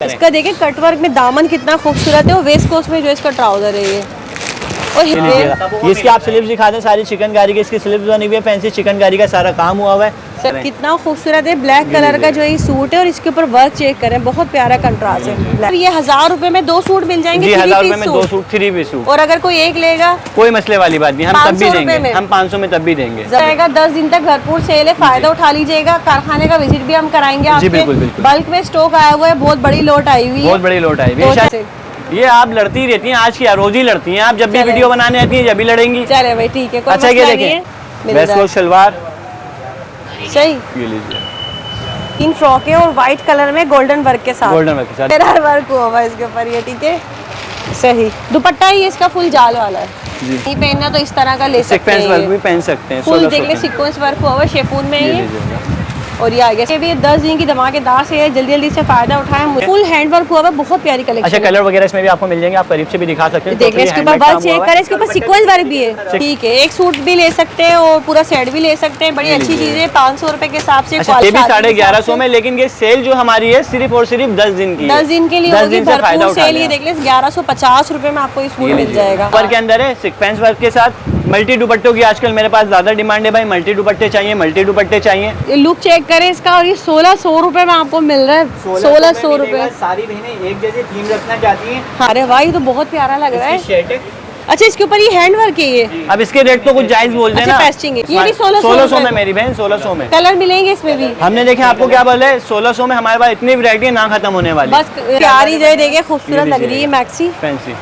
इसका देखिए कटवर्क में दामन कितना खूबसूरत है और वेस्ट कोस्ट में जो इसका ट्राउजर है ये। और ये इसकी आप स्लीव्स दिखा दें, सारी चिकनकारी की इसकी स्लीव्स बनी हुई है, फैंसी चिकनकारी का सारा काम हुआ हुआ है। सर कितना खूबसूरत है, ब्लैक कलर का जो ये सूट है और इसके ऊपर वर्क चेक करें, बहुत प्यारा कंट्रास्ट है। ये 1000 रुपए में 2 सूट मिल जाएंगे। 1000 रुपए में 2 सूट, 3 पीस सूट। और अगर कोई एक लेगा कोई मसले वाली बात नहीं, हम तब भी देंगे, हम 500 में तब भी देंगे। जाएगा 10 दिन तक भरपूर सेल है, फायदा उठा लीजिएगा। कारखाने का विजिट भी हम कराएंगे आपके। बल्क में स्टॉक आया हुआ है, बहुत बड़ी लोट आई हुई है, बहुत बड़ी लोट आई हुई है। ये आप लड़ती रहती हैं, आज की रोज ही लड़ती हैं आप, जब भी वीडियो बनाने आती हैं जब भी लड़ेंगी। चले भाई ठीक है। अच्छा ये देखें, वेस्ट कोट शलवार सही, ये लीजिए 3 फ्रॉक है और व्हाइट कलर में गोल्डन वर्क के साथ, गोल्डन वर्क के साथ मिरर वर्क हुआ है इसके ऊपर ये, ठीक है सही। दुपट्टा ही इसका फुल जाल वाला है, नहीं पहनना तो इस तरह का ले सकते हैं, वर्क भी पहन सकते हैं। फुल देख ले सीक्वेंस वर्क हुआ है शेफून में ये। और ये आगे भी 10 दिन की धमाकेदार से है, जल्दी जल्दी से फायदा उठाएं। फुल हैंड वर्क हुआ है, बहुत प्यारी कलेक्शन। अच्छा कलर वगैरह इसमें भी आपको मिल जाएंगे, आप करीब से भी दिखा सकते हैं। देख ले इसके ऊपर वर्क चेक करें, इसके ऊपर सीक्वेंस वर्क भी है, ठीक है। एक सूट भी ले सकते हैं और पूरा सेट भी ले सकते हैं, बड़ी अच्छी चीज है। 500 रुपए के हिसाब से, अच्छा ये भी 1150 में, लेकिन ये सेल जो हमारी है सिर्फ और सिर्फ 10 दिन की, 10 दिन के लिए होगी भरपूर सेल। ये देख ले 1150 रुपए में आपको ये सूट मिल जाएगा। वर्क के अंदर है, सीक्वेंस वर्क के साथ। मल्टी दुपट्टों की आजकल मेरे पास ज्यादा डिमांड है भाई, मल्टी दुपट्टे चाहिए, मल्टी दुपट्टे चाहिए। लुक चेक करें इसका, और ये 1600 रुपए में आपको मिल रहा है। 1600 रुपए। सारी बहनें एक जैसे थीम रखना चाहती हैं। अरे वाह ये तो बहुत प्यारा लग रहा है। अच्छा इसके ऊपर ये हैंड वर्क है ये। अब इसके रेट तो कुछ जायज बोल देना। अच्छा पेस्टिंग है, ये भी 1600 में मेरी बहन, 1600 में। कलर मिलेंगे इसमें भी। हमने देखे आपको क्या बोले, 1600 में हमारे पास इतनी वैरायटी ना खत्म होने वाली। बस प्यारी जो देखिए खूबसूरत लग रही है मैक्सी फैंसी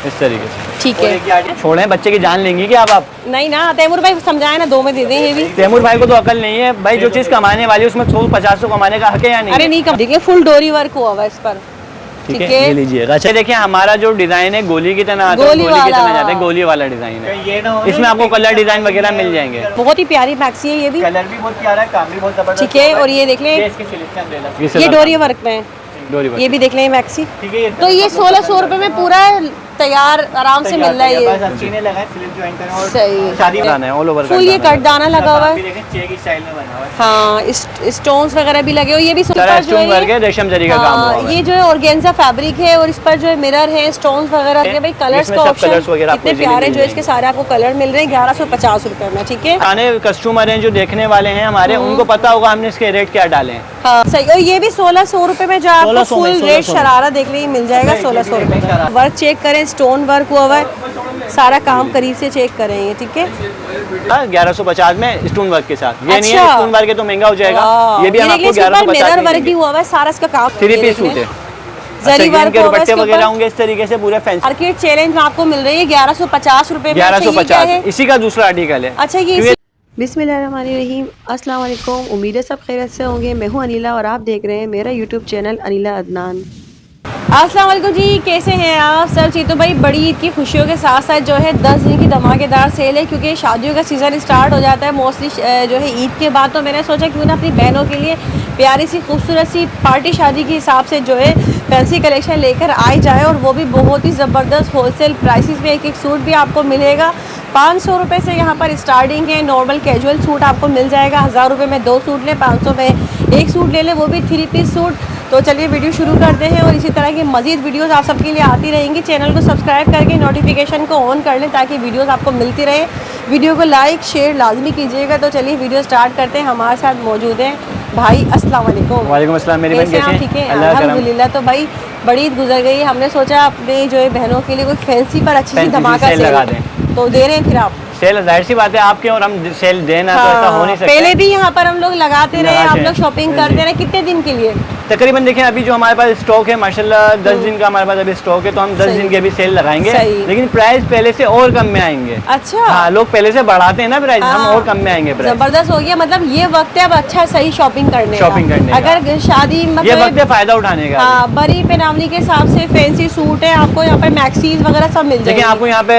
इस तरीके से, ठीक है। छोड़े बच्चे की जान लेंगी क्या आप? नहीं ना, तैमूर भाई समझाए ना, 2 में दे दें ये भी। तैमूर भाई को तो अकल नहीं है भाई, जो चीज कमाने वाली है उसमें 150 कमाने का हक है या नहीं? अरे नहीं कम, देखिए फुल डोरी वर्क हुआ हुआ इस पर, ठीक है ये लीजिएगा। अच्छा देखिए हमारा जो डिजाइन है गोली की तरह आता है, गोली की तरह जाता है, गोली वाला डिजाइन है। इसमें आपको कलर डिजाइन वगैरह मिल जाएंगे। बहुत ही प्यारी मैक्सी है ये भी, कलर भी बहुत प्यारा है, काम भी बहुत जबरदस्त, ठीक है। और ये देख ले ये डोरी वर्क में, ये भी देख लें मैक्सी। तो ये 1600 रुपए में पूरा तैयार आराम से मिल रहा है ये। शादी है, ऑल ओवर फुल ये कट दाना लगा हुआ है, हाँ स्टोन्स वगैरह भी लगे हुए। ये भी रेशम जरी का काम हुआ है। ये जो है ऑर्गेन्जा फैब्रिक है और इस पर जो है मिरर है, स्टोन्स वगैरह है। भाई कलर्स का ऑप्शन कितने प्यारे जो इसके सारे आपको कलर मिल रहे हैं 1150 रुपए में, ठीक है। आने कस्टमर हैं जो देखने वाले हैं हमारे, उनको पता होगा हमने इसके रेट क्या डाले हैं। हाँ सही। और ये भी 1600 रुपए में जो आपको फुल रेट शरारा देख लीजिए मिल जाएगा 1600 रुपए का। वर्क चेक करें, स्टोन वर्क हुआ हुआ है, सारा काम करीब से चेक करेंगे, ठीक है। 1150 में स्टोन वर्क के साथ। ये नहीं है स्टोन वर्क है तो महंगा हो जाएगा, ये भी हम आपको 1150 मिरर वर्क भी हुआ हुआ है, सारा इसका काम 3 पीस सूट है। जरी वर्क के दुपट्टे वगैरह होंगे इस तरीके से पूरे फैंसी। मार्केट चैलेंज में आपको मिल रही है 1150 रुपए में। 1150 इसी का दूसरा आर्टिकल है। अच्छा ये बिस्मिल्लाहिर्रहमानिर्रहीम, अस्सलाम वालेकुम, उम्मीद है सब खैरियत से होंगे। मैं हूं अनिला और आप देख रहे हैं मेरा यूट्यूब चैनल अनिला अदनान। अस्सलाम वालेकुम जी, कैसे हैं आप सब? जी तो भाई बड़ी ईद की खुशियों के साथ साथ जो है 10 दिन की धमाकेदार सेल है, क्योंकि शादियों का सीज़न स्टार्ट हो जाता है मोस्टली जो है ईद के बाद। तो मैंने सोचा क्यों ना अपनी बहनों के लिए प्यारी सी खूबसूरत सी पार्टी शादी के हिसाब से जो है फैंसी कलेक्शन लेकर आई जाए, और वो भी बहुत ही ज़बरदस्त होलसेल प्राइसेस में। एक सूट भी आपको मिलेगा 500 रुपये से यहाँ पर स्टार्टिंग है। नॉर्मल कैजुअल सूट आपको मिल जाएगा 1000 रुपये में 2 सूट लें, 500 में 1 सूट ले लें, वो भी 3 पीस सूट। तो चलिए वीडियो शुरू करते हैं, और इसी तरह की मज़ीद वीडियोस आप सबके लिए आती रहेंगी। चैनल को सब्सक्राइब करके नोटिफिकेशन को ऑन कर लें ताकि वीडियोस आपको मिलती रहे। वीडियो को लाइक शेयर लाजमी कीजिएगा। तो चलिए वीडियो स्टार्ट करते हैं। हमारे साथ मौजूद हैं भाई। अस्सलाम वालेकुम। वालेकुम अस्सलाम मेरी बहन, कैसे हैं? ठीक है अल्हम्दुलिल्लाह। तो भाई बड़ी ईद गुजर गई, हमने सोचा अपने जो है बहनों के लिए कोई फैंसी पर अच्छी सी धमाका सेल लगा दें, तो दे रहे हैं फिर आप सेल। जाहिर सी बात है आपके और हम सेल देना तो ऐसा हो नहीं सकता। पहले भी यहाँ पर हम लोग लगाते रहे, आप लोग शॉपिंग करते रहे। कितने दिन के लिए? तकरीबन देखें अभी जो हमारे पास स्टॉक है माशाल्लाह 10 दिन का हमारे पास अभी स्टॉक है, तो हम 10 दिन के अभी सेल लगाएंगे, लेकिन प्राइस पहले से और कम में आएंगे। अच्छा हाँ, लोग पहले से बढ़ाते हैं ना प्राइस, हम और कम में आएंगे। जबरदस्त हो गया, मतलब ये वक्त है अब अच्छा सही शॉपिंग करने अगर शादी मतलब ये वक्त है फायदा उठाने का। बड़ी पेनावली के हिसाब से फैंसी सूट है, आपको यहाँ पे मैक्सीज वगैरह सब मिल जाएंगे। आपको यहाँ पे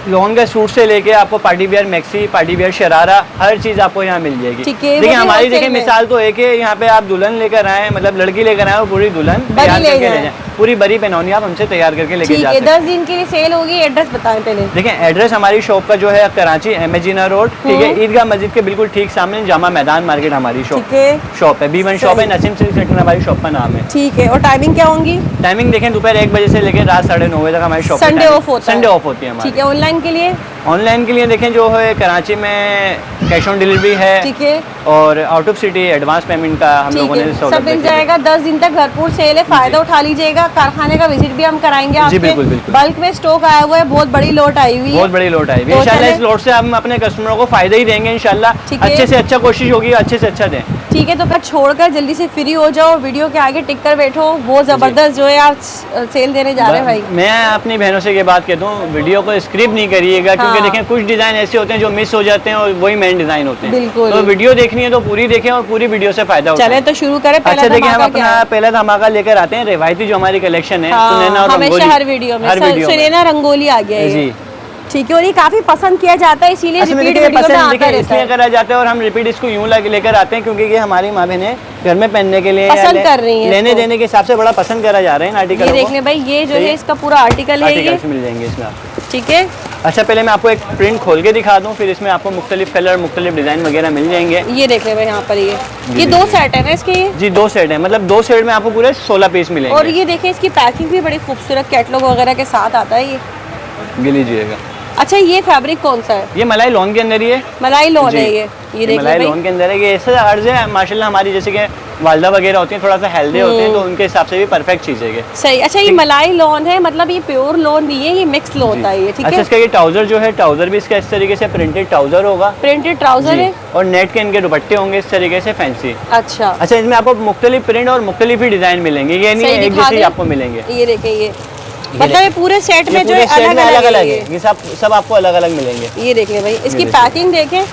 लॉन का सूट से लेके आपको party wear maxi, party wear sharara, हर चीज आपको यहाँ मिल जाएगी। ठीक है, देखिए वो भी हमारी wholesale देखिए में। मिसाल तो एक है, यहाँ पे आप दुल्हन लेकर आए, मतलब लड़की लेकर आए और पूरी दुल्हन तैयार ले करके ले जाएं। जाए, पूरी बड़ी पहनौनी आप हमसे तैयार करके लेके ठीक जा है, सकते हैं। 10 दिन के लिए सेल होगी। एड्रेस बताएं पहले। देखिए एड्रेस हमारी शॉप का जो है कराची एमेजीना रोड, ठीक है, ईदगाह मस्जिद के बिल्कुल ठीक सामने जामा मैदान मार्केट हमारी ठीक है, शॉप है। B1 शॉप है, नसीम सिल्क सेंटर हमारी शॉप का नाम है। ठीक है। और टाइमिंग क्या होंगी? टाइमिंग देखें दोपहर 1 बजे से लेकर रात 9:30 बजे तक हमारी शॉप संडे ऑफ होता है। संडे ऑफ होती है हमारी। ठीक है। ऑनलाइन के लिए? ऑनलाइन के लिए देखें जो है कराची में कैश ऑन डिलीवरी है, ठीक है, और out of city advance payment का हम ठीक लोगों ने है, सहूलत सब मिल रखी है। जाएगा। 10 दिन तक भरपूर सेल है, फायदा उठा लीजिएगा। कारखाने का विजिट भी हम कराएंगे आपके। बिल्कुल, बिल्कुल। बल्क में स्टॉक आया हुआ है, बहुत बड़ी लोट आई हुई है। बहुत बड़ी लोट आई हुई है। तो इंशाल्लाह चले- इस लोट से हम अपने कस्टमरों को फायदा ही देंगे इंशाल्लाह। ठीक है। अच्छे से अच्छा कोशिश होगी, अच्छे से अच्छा दें। ठीक है, तो फिर छोड़कर जल्दी से फ्री हो जाओ, वीडियो के आगे टिक कर बैठो। बहुत जबरदस्त जो है आप सेल देने जा रहे हैं भाई। मैं अपनी बहनों से ये बात कहता हूँ, वीडियो को स्क्रिप्ट नहीं करिएगा, क्योंकि हाँ। देखें कुछ डिजाइन ऐसे होते हैं जो मिस हो जाते हैं और वही मेन डिजाइन होते हैं। बिल्कुल। तो वीडियो देखनी है तो पूरी देखें और पूरी वीडियो से फायदा उठाएं। चले तो शुरू करें। पहला अच्छा देखिए हम धमाका क्या अपना है? पहला धमाका लेकर आते हैं रिवायती जो हमारी कलेक्शन है, हाँ, सुनैना और हमेशा रंगोली। हर वीडियो में हर वीडियो में। सुनैना रंगोली आ गया है जी। ये। ठीक है, और ये काफी पसंद किया जाता है, इसीलिए अच्छा, रिपीट देखिए वीडियो में पसंद आता देखिए रहता इसलिए है। करा जाता है और हम रिपीट इसको यूं लेकर आते हैं क्योंकि ये हमारी माँ बहनें घर में पहनने के लिए पसंद या कर रही हैं लेने इसको। देने के हिसाब से बड़ा पसंद करा जा रहे हैं ये आर्टिकल देख लें भाई, ये जो है इसका पूरा आर्टिकल है ये। आर्टिकल्स मिल जाएंगे इसमें आपको। ठीक है, अच्छा पहले मैं आपको एक प्रिंट खोल के दिखा दूं, फिर इसमें आपको मुख्तलिफ कलर मुख्तलिफ डिजाइन वगैरह मिल जाएंगे। ये देख ले भाई यहाँ पर ये जी, 2 जी। सेट है ना इसके ये। जी 2 सेट है, मतलब 2 सेट में आपको पूरे 16 पीस मिलेंगे। और ये देखिए इसकी पैकिंग भी बड़ी खूबसूरत कैटलॉग वगैरह के साथ आता है ये। ये लीजिएगा। अच्छा, ये फैब्रिक कौन सा है? ये मलाई लॉन के अंदर ही है। मलाई लॉन जी। है ये देख ले मलाई भाई। लॉन के अंदर है। ये ऐसा अर्ज है माशाल्लाह, हमारी जैसे कि वालदा वगैरह होती हैं थोड़ा सा हेल्दी होते हैं, तो उनके हिसाब से भी परफेक्ट चीज़ है ये। सही। अच्छा, ये मलाई लॉन है, मतलब ये प्योर लॉन नहीं है, ये मिक्स लॉन होता है ये। ठीक अच्छा है, इसका ये ट्राउजर जो है, ट्राउजर भी इसका इस तरीके से प्रिंटेड ट्राउजर होगा। प्रिंटेड ट्राउजर जी। है। और नेट के इनके दुपट्टे होंगे इस तरीके से फैंसी। अच्छा, अच्छा इसमें आपको मुख्तलिफ प्रिंट और मुख्तलिफ ही डिजाइन मिलेंगे, ये नहीं सही है एक दिखा जैसे ही दें। आपको मिलेंगे। ये देखें ये मतलब ये पूरे सेट ये में जो पूरे है सेट में अलग अलग है, ये सब आपको अलग अलग मिलेंगे। ये देख ले भाई, इसकी देखिए। पैकिंग देखें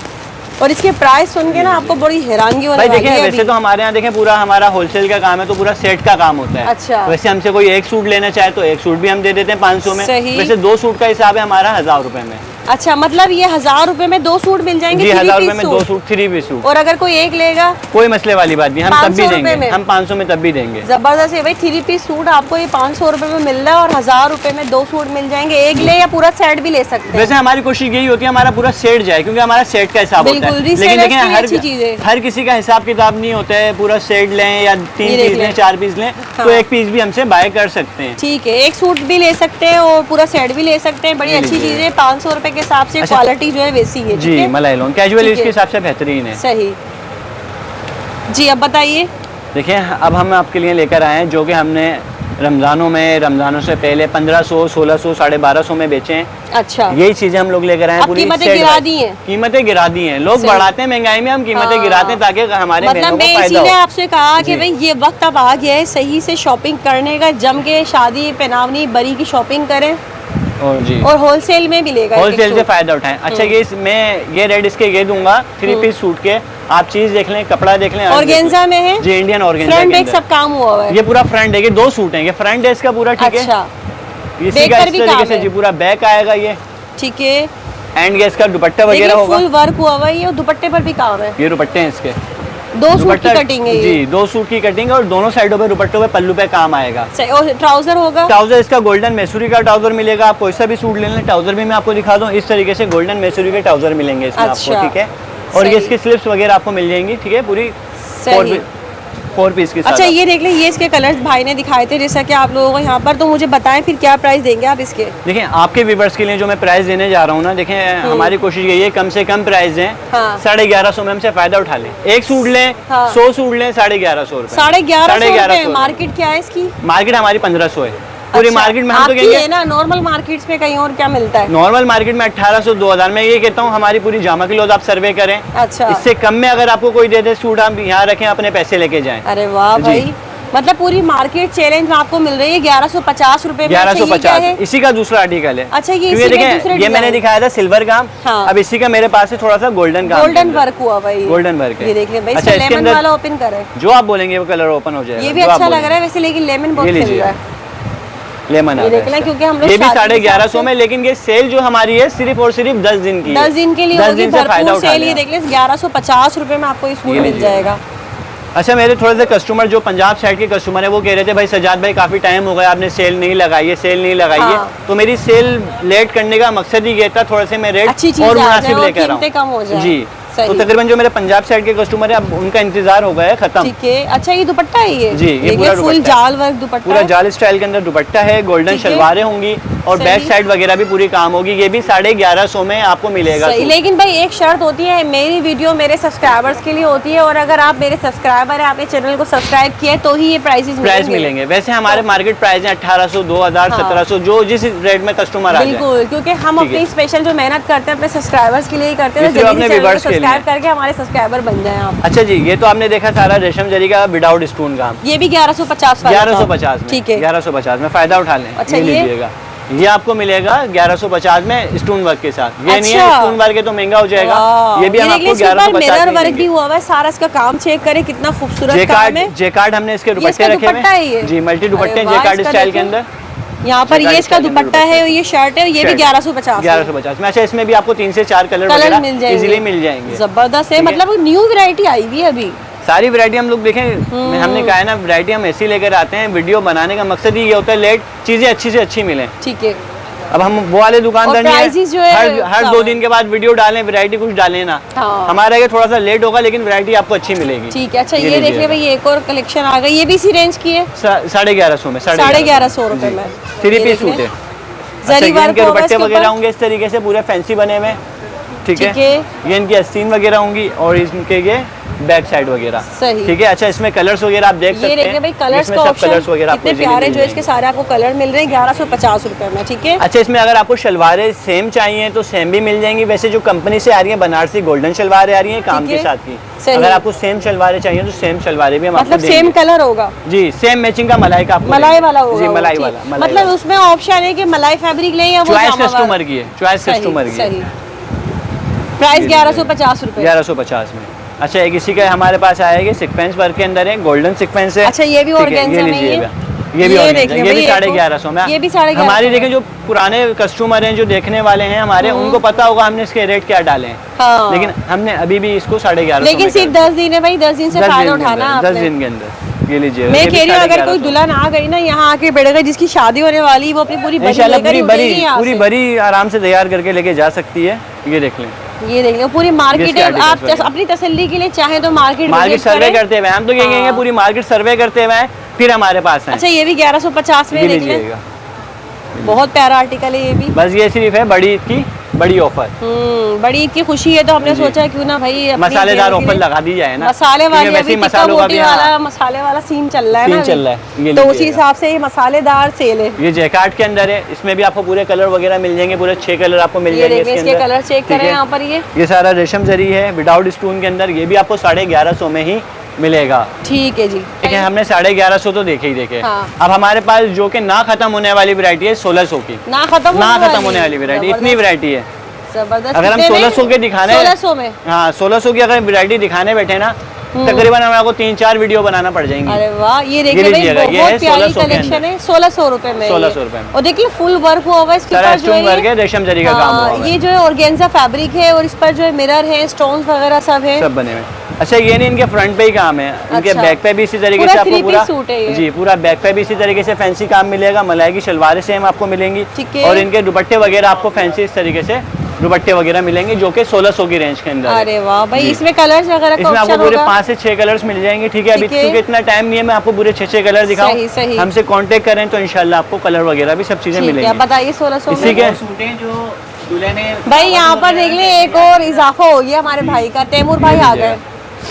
और इसके प्राइस सुन के ना आपको बड़ी हैरानगी भाई होने वाली देखें है वैसे अभी। तो हमारे यहाँ देखें पूरा हमारा होलसेल का काम है, तो पूरा सेट का काम होता है। अच्छा। वैसे हमसे कोई एक सूट लेना चाहे तो एक सूट भी हम दे देते हैं 500 में। सही। वैसे 2 सूट का हिसाब है हमारा 1000 रुपए में। अच्छा, मतलब ये 1000 रुपए में 2 सूट मिल जाएंगे? जी 3 1000 पीस रुपए में 2 सूट 3 पीस सूट। और अगर कोई एक लेगा? कोई मसले वाली बात नहीं, हम तब भी 500 रुपए देंगे, में? हम 500 में तब भी देंगे। जबरदस्त है भाई, 3 पीस सूट आपको ये 500 रुपए में मिल रहा है और 1000 रुपए में 2 सूट मिल जाएंगे। एक ले या पूरा सेट भी ले सकते हैं। वैसे हमारी कोशिश यही होती है हमारा पूरा सेट जाए, क्योंकि हमारा सेट का हिसाब होता बिल्कुल, है। resellers लेकिन देखें के लिए अच्छी चीज़ है। हर किसी का हिसाब किताब नहीं होता है, पूरा सेट लें या 3 ये देख पीस लें। लें 4 पीस लें, तो हाँ। एक पीस भी हमसे बाय कर सकते हैं। ठीक है, एक सूट भी ले सकते हैं और पूरा सेट भी ले सकते हैं। बड़ी ये अच्छी लीजिए। चीज़ है, 500 रुपए के हिसाब से अच्छा। क्वालिटी जो है वैसी है। ठीक जी है? मलाई लोन कैजुअल ठीक इसके है। हिसाब से बेहतरीन है। सही जी, अब बताइए। देखिए अब हम आपके लिए लेकर आए हैं जो कि हमने रमज़ानों से पहले 1500, 1600, 1250 में बेचे हैं। अच्छा, यही चीजें हम लोग लेकर आए हैं। अब पूरी कीमतें set गिरा wise। दी हैं। कीमतें गिरा दी हैं, लोग सही। बढ़ाते हैं महंगाई में, हम कीमतें हाँ। गिराते हैं ताकि हमारे मतलब बहनों को मैं फायदा इसीलिए हो। आपसे कहा कि जी। भाई ये वक्त अब आ गया है सही से शॉपिंग करने का, जम के शादी पहनावनी बरी की शॉपिंग करें और जी और होलसेल में भी लेगा। होलसेल से फायदा उठाएं। अच्छा ये रेट इसके ये दूंगा 3 पीस सूट के, आप चीज देख लें, कपड़ा देख लें। ऑर्गेन्जा में है? जी इंडियन ऑर्गेन्जा फ्रंट के बैक अंदर। सब काम हुआ हुआ है। ये पूरा फ्रंट है, ये 2 सूट हैं, ये फ्रंट है इसका पूरा, ठीक है। अच्छा, इसी बैक का पर इस भी तरीके काम से है। जी पूरा बैक आएगा ये, ठीक है। एंड ये इसका दुपट्टा वगैरह देखिए होगा। फुल वर्क हुआ हुआ है ये, और दुपट्टे पर भी काम है। ये दुपट्टे हैं इसके, 2 सूट की दुपट्टा कटिंग है ये। जी 2 सूट की कटिंग है और दोनों साइडों पे दुपट्टों पे पल्लू पे काम आएगा। सही। और ट्राउजर होगा? ट्राउजर इसका गोल्डन मैसूरी का ट्राउजर मिलेगा, आप कोई सा भी सूट ले लें, ट्राउजर भी मैं आपको दिखा दूं, इस तरीके से गोल्डन मैसूरी के ट्राउजर मिलेंगे इसमें अच्छा। आपको, ठीक है। और ये सही। इसकी स्लिप्स वगैरह आपको मिल जाएंगी, ठीक है, पूरी सही। 4 पीस के साथ। अच्छा, ये देख लें, ये इसके कलर्स भाई ने दिखाए थे जैसा कि आप लोगों को यहाँ पर, तो मुझे बताएं फिर क्या प्राइस देंगे आप इसके? देखिए आपके व्यूवर्स के लिए जो मैं प्राइस देने जा रहा हूँ ना, देखें हमारी कोशिश यही है कम से कम प्राइस दें। हाँ। 1150 में हमसे फायदा उठा लें। एक सूट लें, हाँ। 100 सूट लें, 1150 रुपए। 1150 रुपए। मार्केट क्या है इसकी? मार्केट हमारी 1500 है पूरी अच्छा, मार्केट में। हम तो आपकी कहेंगे है ना, नॉर्मल मार्केट्स में कहीं और क्या मिलता है? नॉर्मल मार्केट में 1800, 2000 में। ये कहता हूँ हमारी पूरी जामा की लोग आप सर्वे करें, अच्छा। इससे कम में अगर आपको कोई दे दे सूट, आप यहाँ रखें, अपने पैसे लेके जाएं। अरे वाह जी। भाई, मतलब पूरी मार्केट चैलेंज में आपको मिल रही है 1150 रुपए में। अच्छा, ये क्या 1150 है? इसी का दूसरा आर्टिकल है। अच्छा, ये क्योंकि इसी का देखें, दूसरा ये डिजाइन। मैंने दिखाया था सिल्वर काम, हाँ। अब इसी का मेरे पास है थोड़ा सा गोल्डन काम। गोल्डन वर्क हुआ भाई, गोल्डन वर्क है। ये देखिए भाई, अच्छा, इसका इसके लेमन अंदर वाला ओपन करे, जो आप बोलेंगे वो कलर ओपन हो जाएगा। ये भी जो आप अच्छा लग बोलेंगे। रहा है वैसे, लेकिन लेमन ये बहुत खिल लीजिए। रहा है। लेमन ये देख लें, क्योंकि हम लोग ये भी शादी के 1150 में, लेकिन ये सेल जो हमारी है सिर्फ और सिर्फ 10 दिन की है। 10 दिन के लिए 10 होगी, दिन से फायदा भरपूर उठा सेल। लें ये आप। देख लें 1150 रुपए में आपको ये सूट ये मिल लीजिए। जाएगा। अच्छा, मेरे थोड़े से कस्टमर जो पंजाब साइड के कस्टमर है वो कह रहे थे भाई सजाद भाई काफ़ी टाइम हो गया आपने सेल नहीं लगाई है, सेल नहीं लगाई है। हाँ। तो मेरी सेल लेट करने का मकसद ही ये था थोड़े से मैं रेट अच्छी चीज़ और आ जाए मुनासिब और लेकर कीमतें कम हो आऊँ जाए। जी। सही। तो तकरीबन जो मेरे पंजाब साइड के कस्टमर है अब उनका इंतजार हो गया है खत्म। ठीक है। अच्छा, ये दुपट्टा है ये? जी, ये देखिए, पूरा फुल दुपट्टा है। जाल वर्क दुपट्टा पूरा है। जाल स्टाइल के अंदर दुपट्टा है, गोल्डन ठीक है। शलवारें होंगी और सही। बैक साइड वगैरह भी पूरी काम होगी। ये भी 1150 में आपको मिलेगा सही। सूट। लेकिन भाई एक शर्त होती है, मेरी वीडियो मेरे सब्सक्राइबर्स के लिए होती है, और अगर आप मेरे सब्सक्राइबर हैं, आपने चैनल को सब्सक्राइब किया है, तो ही ये प्राइस मिलेंगे। वैसे हमारे मार्केट प्राइस है 1800, 2000, हाँ। 1700, जो जिस रेट में कस्टमर आ जाए। बिल्कुल, क्योंकि हम ठीक है। अपनी स्पेशल जो मेहनत करते हैं अपने सब्सक्राइबर्स के लिए ही करते हैं, इसलिए तो अपने जल्दी से चैनल को viewers के लिए। सब्सक्राइब करके हमारे सब्सक्राइबर बन जाएं आप। अच्छा जी, ये तो आपने देखा सारा रेशम जरी का विदाउट स्टोन काम। ये भी 1150 वाला था। 1150 में। ठीक है। 1150 में फायदा उठा लें। अच्छा, ये ये? लीजिएगा, ये आपको मिलेगा 1150 में स्टोन वर्क के साथ। ये नहीं है अच्छा। स्टोन वर्क है तो महंगा हो जाएगा। वाह। ये भी हम देख आपको लें, इसके ऊपर 1150 मिरर में वर्क भी देंगे। हुआ हुआ है सारा। इसका काम चेक करें, कितना खूबसूरत काम है। जेकार्ड हमने इसके ये दुपट्टे इसका रखे हुए दुपट्टा है ये? जी, मल्टी दुपट्टे अरे वाह, जेकार्ड इसका स्टाइल के देखें। अंदर। यहाँ पर ये जेकार्ड इसका स्टाइल के अंदर दुपट्टा है, ये शर्ट है, ये भी 1150 1150 में। अच्छा, इसमें भी आपको 3 से 4 कलर कलर वगैरह मिल जाएंगे, इजीली मिल जाएंगे। जबरदस्त है। ठीक है। मतलब न्यू वैरायटी आई हुई है अभी। सारी वैरायटी हम लोग देखें, हमने कहा है ना वैरायटी हम ऐसी लेकर आते हैं, वीडियो बनाने का मकसद ही ये होता है लेट चीज़ें अच्छी से अच्छी मिलें। ठीक है। अब हम वो वाले दुकानदार और नहीं prices जो है है हर 2 दिन के बाद वीडियो डालें, वैरायटी कुछ डालें ना। हाँ। हमारा ये थोड़ा सा लेट होगा लेकिन वैरायटी आपको अच्छी मिलेगी। ठीक है। अच्छा, ये लीजिएगा। देखिए भाई, ये एक और कलेक्शन आ गई, ये भी इसी रेंज की है। 1150 में। 1150 रुपए में। 3 ये पीस देख सूट लें। है। जरी अच्छा, ये वर्क इनके होगा दुपट्टे इसके वगैरह ऊपर। होंगे इस तरीके से पूरे फैंसी बने हुए। ठीक ठीक है। है। ये इनकी आस्तीन वगैरह होंगी और इनके ये बैक साइड वगैरह। सही। ठीक है। अच्छा, इसमें कलर्स वगैरह आप देख सकते हैं। ये देखिए भाई, कलर्स इसमें का सब ऑप्शन कलर्स वगैरह आपको कितने easily प्यारे मिल जो इसके जाएंगे। सारे आपको कलर मिल रहे हैं 1150 रुपए में। ठीक है। अच्छा, इसमें अगर आपको शलवारें सेम चाहिए तो सेम भी मिल जाएंगी। वैसे जो कंपनी से आ रही है बनारसी गोल्डन शलवारें आ रही हैं काम ठीक के है। साथ की। सही। अगर आपको सेम शलवारें चाहिए तो सेम शलवारें भी हम आपको मतलब देंगे। सेम कलर होगा जी, सेम मैचिंग का मलाई का आपको मलाई देंगे। वाला होगा जी, वो, मलाई ठीक। वाला मलाई मतलब वाला। उसमें ऑप्शन है कि मलाई फैब्रिक लें या वो चॉइस जामा कस्टमर वाला। की है, चॉइस सही, कस्टमर की है। सही। प्राइस 1150 रुपए। 1150 में। अच्छा, एक इसी का हमारे पास आएगा सिक्वेंस वर्क के अंदर है, गोल्डन सिक्वेंस है। अच्छा, ये भी ठीक है, ऑर्गेन्जा में ही है। लीजिएगा। ये भी ये ऑर्गेन्जा, देखिए ये भाई, भी ये 1150 में। ये भी 1150 हमारी में। देखें जो पुराने कस्टमर हैं जो देखने वाले हैं हमारे, उनको पता होगा हमने इसके रेट क्या डाले हैं। हाँ। लेकिन हमने अभी भी इसको 1150 लेकिन सिर्फ 10 दिन है भाई, 10 दिन से फायदा उठाना है 10 आपने। दिन के अंदर। ये लीजिए। मैं कह रही हूँ अगर कोई दुल्हन आ गई ना यहाँ आके बैठ गई, जिसकी शादी होने वाली, वो अपनी पूरी बरी इंशाल्लाह लेकर ही उठेगी यहाँ पूरी से। बरी आराम से तैयार करके लेके जा सकती है। ये देख लें, ये देख लो, पूरी मार्केट इसके है। articles आप वगैरह। अपनी तसल्ली के लिए चाहे तो मार्केट मार्केट सर्वे करते हुए हम तो ये कहेंगे हाँ। पूरी मार्केट सर्वे करते हुए हैं, फिर हमारे पास है। अच्छा, ये भी 1150 में ये देख लें। लीजिएगा। बहुत प्यारा आर्टिकल है ये भी। बस ये सिर्फ है बड़ी ईद की बड़ी ऑफर। बड़ी ईद की खुशी है तो हमने सोचा क्यों ना भाई अपनी मसालेदार देने के ऑफर लिए। लगा दी जाए ना, मसाले क्योंकि वाले वैसे अभी ही टिक्का मसालों का भी मोटी वाला मसाले वाला सीन चल रहा है सीन ना चल अभी। रहा है। ये तो उसी लीजिएगा। हिसाब से ये मसालेदार सेल है। ये जैकार्ड के अंदर है, इसमें भी आपको पूरे कलर वगैरह मिल जाएंगे, पूरे 6 कलर आपको मिल ये जाएंगे देखिए, इसके इसके अंदर। कलर चेक ठीक करें है? यहाँ पर ये सारा रेशम जरी है विदाउट स्टोन के अंदर, ये भी आपको 1150 में ही मिलेगा। ठीक है जी। ठीक है, हमने 1150 तो देखे ही देखे। हाँ। अब हमारे पास जो कि ना खत्म होने वाली वैरायटी है 1600 की, ना खत्म होने वाली वैरायटी, इतनी वैरायटी है। जबरदस्त। अगर हम कितने में? 1600 के दिखाने 1600 में। हाँ 1600 की अगर वैरायटी दिखाने बैठे ना तकरीबन हमें आपको 3-4 वीडियो बनाना पड़ जाएंगी। अरे वाह, ये देखिए भाई, लीजिएगा, ये है बहुत प्यारी 1600 के कलेक्शन अंदर। है। 1600 रुपए में। 1600 रुपए में। और देखिए फुल वर्क हुआ हुआ है इसके सारा ऊपर जो स्टोन वर्क है है, रेशम जरी का काम हुआ हुआ है। ये जो है ऑर्गेन्जा फैब्रिक है और इस पर जो है मिरर है, स्टोन्स वगैरह सब है। सब बने हुए। अच्छा, ये नहीं इनके फ्रंट पे ही काम है, इनके अच्छा। बैक पे भी इसी तरीके पूरा से आपको 3 पूरा पीस सूट है ये। जी पूरा बैक पे भी इसी तरीके से फैंसी काम मिलेगा। मलाई की शलवारें सेम आपको मिलेंगी। ठीक है। और इनके दुपट्टे वगैरह आपको फैंसी इस तरीके से दुपट्टे वगैरह मिलेंगे जो कि 1600 की रेंज के अंदर है। अरे वाह भाई, जी। इसमें कलर्स वगैरह का इसमें आपको ऑप्शन पूरे होगा। 5 से 6 कलर्स मिल जाएंगे। ठीक है, अभी ठीक है। क्योंकि इतना टाइम नहीं है मैं आपको पूरे 6 कलर दिखाऊं। सही, सही। हमसे कांटेक्ट करें तो इंशाल्लाह आपको कलर वगैरह भी सब चीजें ठीक है, मिलेंगी। बताइए 1600 इसी में। के सूटें जो दुल्हन ने भाई यहाँ पर देख ले, एक और इजाफा हो गया हमारे भाई का। तैमूर भाई आ गए।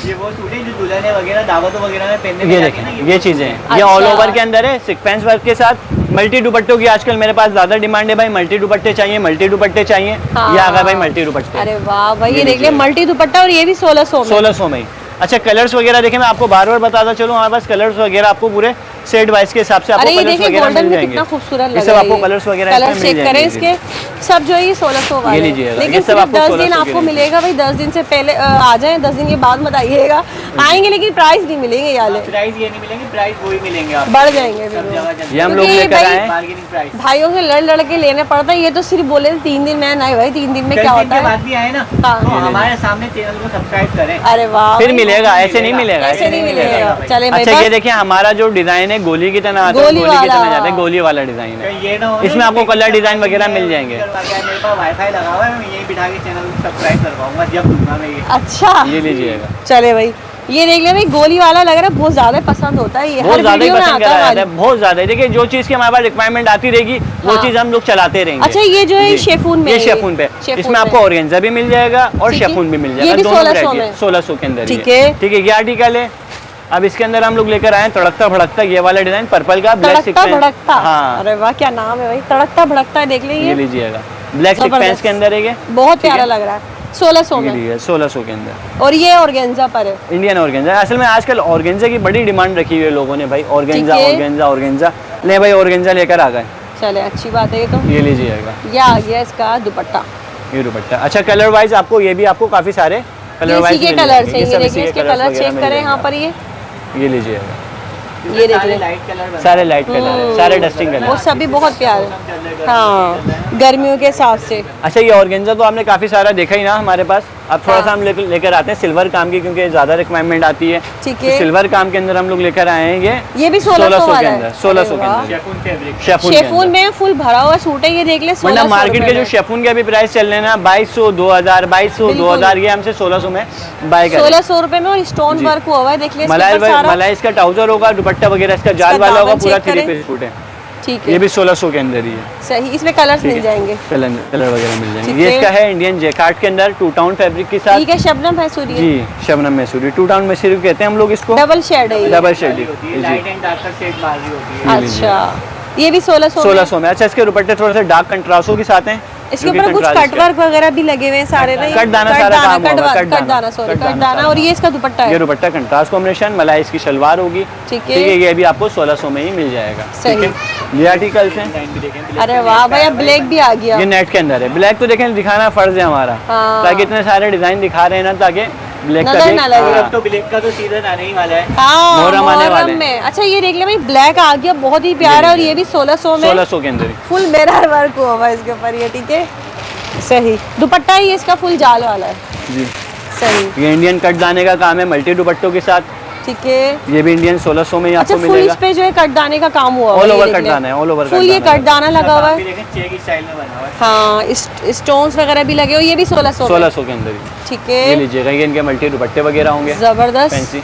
ये वो सूटें जो दुल्हने वगैरह दावतों वगैरह में पहनने ये में जाती है ना, देखें, ये चीजें हैं, ये अच्छा। ऑल ओवर के अंदर है सिक्वेंस वर्क के साथ। मल्टी दुपट्टों की आजकल मेरे पास ज्यादा डिमांड है भाई, मल्टी दुपट्टे चाहिए, मल्टी दुपट्टे चाहिए। हाँ। ये आ गया भाई मल्टी दुपट्टे अरे वाह भाई, ये ये देख ले, लीजिए। मल्टी दुपट्टा और ये भी 1600 में। 1600 में ही। अच्छा, कलर्स वगैरह देखें, मैं आपको बार बार बताता चलूँ, हमारे पास कलर्स वगैरह आपको पूरे सेट वाइज के हिसाब से आपको अरे ये कलर्स देखिए वगैरह गोल्डन मिल में जाएंगे। कितना खूबसूरत ये लग सब रहा है। आपको कलर्स वगैरह कलर इसमें चेक मिल करें जाएंगे। इसके, सब जो है ये 1600 वाले ये हैं। लीजिएगा, लेकिन ये सब सिर्फ आपको 10 दिन 1600 आपको के मिलेगा भाई, 10 दिन से पहले आ जाए, 10 दिन के बाद मत आइएगा। आएंगे लेकिन प्राइस नहीं मिलेंगे ये वाले, प्राइस ये नहीं मिलेंगे, प्राइस वही मिलेंगे आपको। बढ़ जाएंगे फिर सब वो। जगह ये हम लोग क्योंकि लेकर भाई- आए हैं। Bargaining price. भाइयों से लड़ लड़ के लेना पड़ता है। ये तो सिर्फ बोले 3 दिन में, नहीं भाई 3 दिन में क्या 10 दिन होता के है। बाद भी आए ना, हाँ। तो हमारे सामने चैनल को सब्सक्राइब करें। अरे वाह फिर भाई, मिलेगा, ऐसे नहीं मिलेगा, ऐसे नहीं मिलेगा। चले भाई अच्छा ये बस देखिए हमारा जो डिजाइन है गोली की तरह आता है, गोली गोली की वाला। तरह जाता है, गोली वाला डिजाइन है। कहीं ये ना हो इसमें आपको कलर डिजाइन वगैरह मिल जाएंगे। मेरे पास वाईफाई लगा हुआ है, मैं यहीं बिठा के चैनल को सब्सक्राइब कर पाऊंगा जब दूंगा मैं ये। अच्छा ये लीजिएगा, चले भाई, ये देख ले भाई, गोली वाला लग रहा है, बहुत ज्यादा पसंद होता है ये, बहुत हर ज्यादा ही वीडियो में पसंद आता करा जाता है। है, बहुत ज्यादा है। देखिए जो चीज की हमारे पास रिक्वायरमेंट आती रहेगी वो हाँ। चीज हम लोग चलाते रहेंगे। अच्छा ये जो है जी। शेफून में ये है, शेफून पे, शेफून इसमें में। आपको ऑर्गेन्जा भी मिल जाएगा और ठीक है। शेफून भी मिल ये जाएगा, भी दोनों 1600 वैरायटी है, में। 1600 के अंदर ठीक ये। है। ठीक है, ये आर्टिकल है। अब इसके अंदर हम लोग लेकर आए हैं तड़कता भड़कता ये वाला डिजाइन, पर्पल का ब्लैक तड़कता सिक्वेंस। भड़कता, हाँ अरे वाह क्या नाम है भाई, तड़कता भड़कता है, देख ये लीजिए, लीजिएगा, ब्लैक जबरदस्त। सिक्वेंस के अंदर है ये। बहुत ठीक है। प्यारा लग रहा है। 1600 ये में, लीजिए 1600 के अंदर, और ये ऑर्गेन्जा पर है। Indian organza. असल में आजकल ऑर्गेन्जा की बड़ी डिमांड रखी हुई है लोगों ने भाई, ऑर्गेन्जा ठीक है। Organza organza. ले भाई ऑर्गेन्जा लेकर आ गए, चले अच्छी बात है ये तो। ये लीजिएगा, ये आ गया इसका दुपट्टा, ये दुपट्टा। अच्छा कलर वाइज आपको ये भी आपको काफी सारे कलर ये वाइज इसी के मिल कलर जाएंगे। से, ये सब देखिए इसी के इसके colours कलर वगैरह चेक मिल करें जाएंगे यहाँ पर ये लीजिएगा, ये देख सारे लें, लाइट कलर बना सारे लाइट कलर है, सारे डस्टिंग कलर। वो सभी बहुत प्यारे, हाँ गर्मियों के हिसाब से। अच्छा ये ऑर्गेन्जा तो आपने काफी सारा देखा ही ना हमारे पास। अब थोड़ा सा हम लेकर आते हैं सिल्वर काम की, क्योंकि ज्यादा रिक्वायरमेंट आती है। ठीक तो है। सिल्वर काम के अंदर हम लोग लेकर आए हैं ये भी 1600 के वाला अंदर, है। 1600 के अरे वाह। अंदर शेफून फैब्रिक। शेफून के शेफून अंदर। में फुल भरा हुआ सूट है, ये देख ले वरना 1600 मार्केट के रुपए जो में। शेफून के अभी प्राइस चल रहे हैं ना 2200 2000 2200 बिल्कुल। 2000, ये हमसे 1600 में बाय करें। 1600 रुपए में, और स्टोन जी। वर्क हुआ हुआ है, देख ले इसके मलाई ऊपर सारा। मलाई इसका ट्राउजर होगा, दुपट्टा वगैरह इसका जाल इसका वाला होगा, दामन पूरा चेक 3 करें। पीस सूट है। ठीक ये है, भी 1600 के अंदर ही है। सही, इसमें कलर्स ठीक मिल है। जाएंगे। कलर वगैरह मिल जाएंगे। ठीक ये है। इसका है इंडियन जैकार्ड के अंदर, टू टाउन फैब्रिक के साथ। ठीक है, शबनम है सूर्य, जी शबनम मैसूरी, टू टाउन मैसूरी कहते हैं हम लोग इसको। डबल शेड है ये। डबल शेड होती है, जी लाइट एंड डार्कर शेड बाजी होती है। ये लीजिए। अच्छा ये भी 1600 में। 1600 में। अच्छा इसके दुपट्टे थोड़े से डार्क कंट्रास्टों के साथ हैं। इसके जो कि ऊपर कुछ contrast कट वर्क वगैरह भी लगे हुए हैं सारे, नहीं कट दाना सारा काम होगा, कट दाना, सॉरी कट दाना, और ये इसका दुपट्टा ये है। दुपट्टा कंट्रास्ट कॉम्बिनेशन, मलाई इसकी शलवार होगी। ठीक ठीक है, है, ये भी आपको 1600 में ही मिल जाएगा। सही। ठीक है। ये आर्टिकल्स हैं, डिजाइन भी देखें। अरे वाह भैया, ब्लैक भी आ गया। ये नेट के अंदर है। ब्लैक तो देखें दिखाना फर्ज है हमारा, हाँ। ताकि इतने सारे डिजाइन दिखा रहे हैं ना, ताकि ब्लैक नजर ना लगे। अब तो ब्लैक का तो सीजन आने ही वाला है। हाँ मोहर्रम आने वाले हैं। में। अच्छा ये देख ले भाई, ब्लैक आ गया, बहुत ही प्यारा, और ये भी 1600 में 1600 के अंदर ही। फुल मिरर वर्क हुआ हुआ है इसके ऊपर, ये ठीक है, सही। दुपट्टा ही इसका फुल जाल वाला है, जी सही, ये इंडियन कट दाने का काम है, मल्टी दुपट्टों के साथ। ठीक है। ये भी इंडियन 1600 में ही अच्छा आपको फुल मिलेगा। इस पे जो है कटदाने का काम हुआ हुआ ऑल है, ये ओवर देख कट ले। दाना है, ऑल ओवर फुल ये कटदाना लगा हुआ आप भी है, देखें, चेक स्टाइल में बना हुआ है। हाँ स्टोन्स वगैरह भी लगे हुए, ये भी 1600 में। 1600 के अंदर ही। ठीक ये है, लीजिएगा, ये इनके मल्टी दुपट्टे वगैरह होंगे जबरदस्त। फैंसी।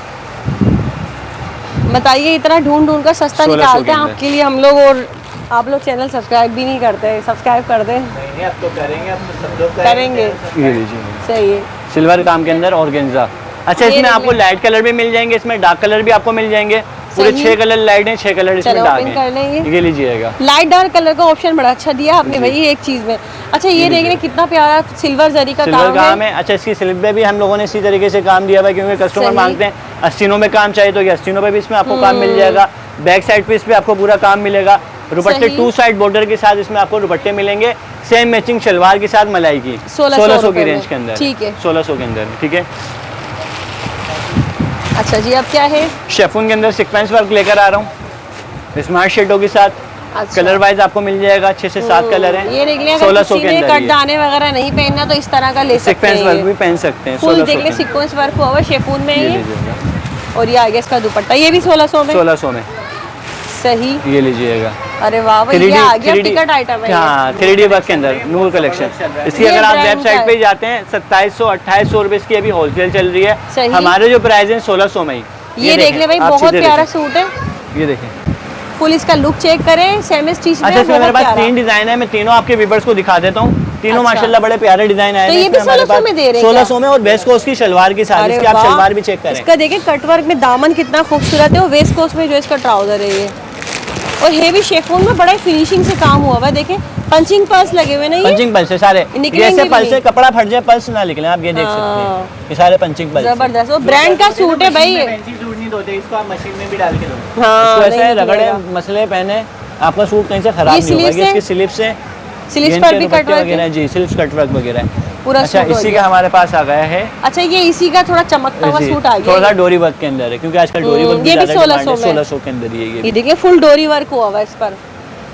बताइए इतना ढूंढ ढूंढ कर सस्ता 1600 निकालते हैं के अंदर। आपके लिए हम लोग, और आप लोग चैनल सब्सक्राइब भी नहीं करते, सब्सक्राइब कर दें। नहीं अब तो करेंगे, अब तो सब लोग करेंगे, ये लीजिए, सही है। सिल्वर काम के अंदर ऑर्गेन्जा। अच्छा ये इसमें देख आपको लें। लाइट कलर भी मिल जाएंगे, इसमें डार्क कलर भी आपको मिल जाएंगे। पूरे सही। 6 कलर लाइट हैं, 6 कलर इसमें चलो डार्क ओपन कर लेंगे। हैं। ये लीजिएगा, लाइट डार्क कलर का ऑप्शन बड़ा अच्छा दिया आपने जी। भाई एक चीज में। अच्छा ये ये देख रहे लीजिए। हैं कितना प्यारा सिल्वर जरी का सिल्वर काम काम है। है। अच्छा इसकी स्लिप पे भी हम लोगों ने इसी तरीके से काम दिया हुआ है, क्योंकि कस्टमर सही। मांगते हैं आस्तीनों में काम चाहिए, तो ये आस्तीनों पे भी इसमें आपको काम मिल हम्म। जाएगा। बैक साइड पे इस पे आपको पूरा काम मिलेगा। दुपट्टे सही। 2 साइड बॉर्डर के साथ इसमें आपको दुपट्टे मिलेंगे, सेम मैचिंग शलवार के साथ मलाई की। 1600 की रुपए रेंज में। के अंदर, ठीक है। 1600 के अंदर। ठीक है। अच्छा जी अब क्या है? शेफून के अंदर सीक्वेंस वर्क लेकर आ रहा हूँ, स्मार्ट शेडों के साथ। अच्छा। कलर वाइज आपको मिल जाएगा, 6 से 7 कलर हैं। ये देख लें, अगर 1600 किसी के ने अंदर कट दाने वगैरह नहीं पहनना तो इस तरह का ले सकते सीक्वेंस वर्क भी हैं। पहन सकते हैं। फुल 1600 देख ले, के। सीक्वेंस वर्क हुआ हुआ है, शेफून में ये ये, लीजिएगा, और ये आ गया इसका दुपट्टा, ये भी 1600 में। 1600 में। सही। ये लीजिएगा, अरे वाह भाई, ये आ गया टिकट आइटम है। हाँ 3D वर्क के अंदर नूर कलेक्शन। इसकी ये अगर आप brand वेबसाइट का पे है। जाते हैं 2700-2800 रुपए इसकी अभी होलसेल चल रही है। सही। हमारे जो प्राइस है 1600 में ही। ये देख ले भाई, आप बहुत सीधे प्यारा देखें। सूट है, ये देखें। फुल इसका लुक चेक करें, सेमी स्टिच में अच्छा इसमें मेरे बहुत पास प्यारा। 3 डिजाइन है, मैं तीनों आपके व्यूअर्स को दिखा देता हूँ। तीनों अच्छा। माशाल्लाह बड़े प्यारे डिजाइन आए तो हैं ये भी इसमें हमारे 1600 पास। में दे रहे हैं 1600 में, और वेस्ट कोस्ट की शलवार के साथ। अरे इसकी आप वाह। शलवार भी चेक करें। इसका देखिए कटवर्क में दामन कितना खूबसूरत है, और वेस्ट कोस्ट में जो इसका ट्राउजर है ये, और हेवी शेफून में बड़ा फिनिशिंग से काम हुआ हुआ है। देखे पंचिंग पर्स लगे हुए नहीं, पंचिंग पल्स है सारे। निकलेंगे जैसे भी पल्स नहीं। से कपड़ा फट जाए, पल्स ना निकले, आप ये देख सकते हाँ। हैं। ये सारे पंचिंग पल्स हैं। जबरदस्त, वो ब्रांड का सूट है भाई ये। फैंसी सूट नहीं नहीं धोते इसको, आप मशीन में भी डाल के दो। हाँ, इसको ऐसे नहीं रगड़े धुलेगा। मसले पहने, आपका सूट कहीं से खराब ये नहीं होगा। स्लीव्स इसकी स्लिप से स्लीव्स गेंद पर के भी दुपट्टे कट वर्क वगैरह है। जी, स्लिप कट वर्क वगैरह है। पूरा अच्छा, सूट हो इसी गया। का हमारे पास आ गया है अच्छा, ये इसी का थोड़ा चमकता हुआ जी, सूट आ गया। थोड़ा सा डोरी वर्क के अंदर है, क्योंकि आजकल डोरी वर्क ये भी 1600 1600 में। 1600 के अंदर ही है ये देखिए फुल डोरी वर्क हुआ हुआ है इस पर।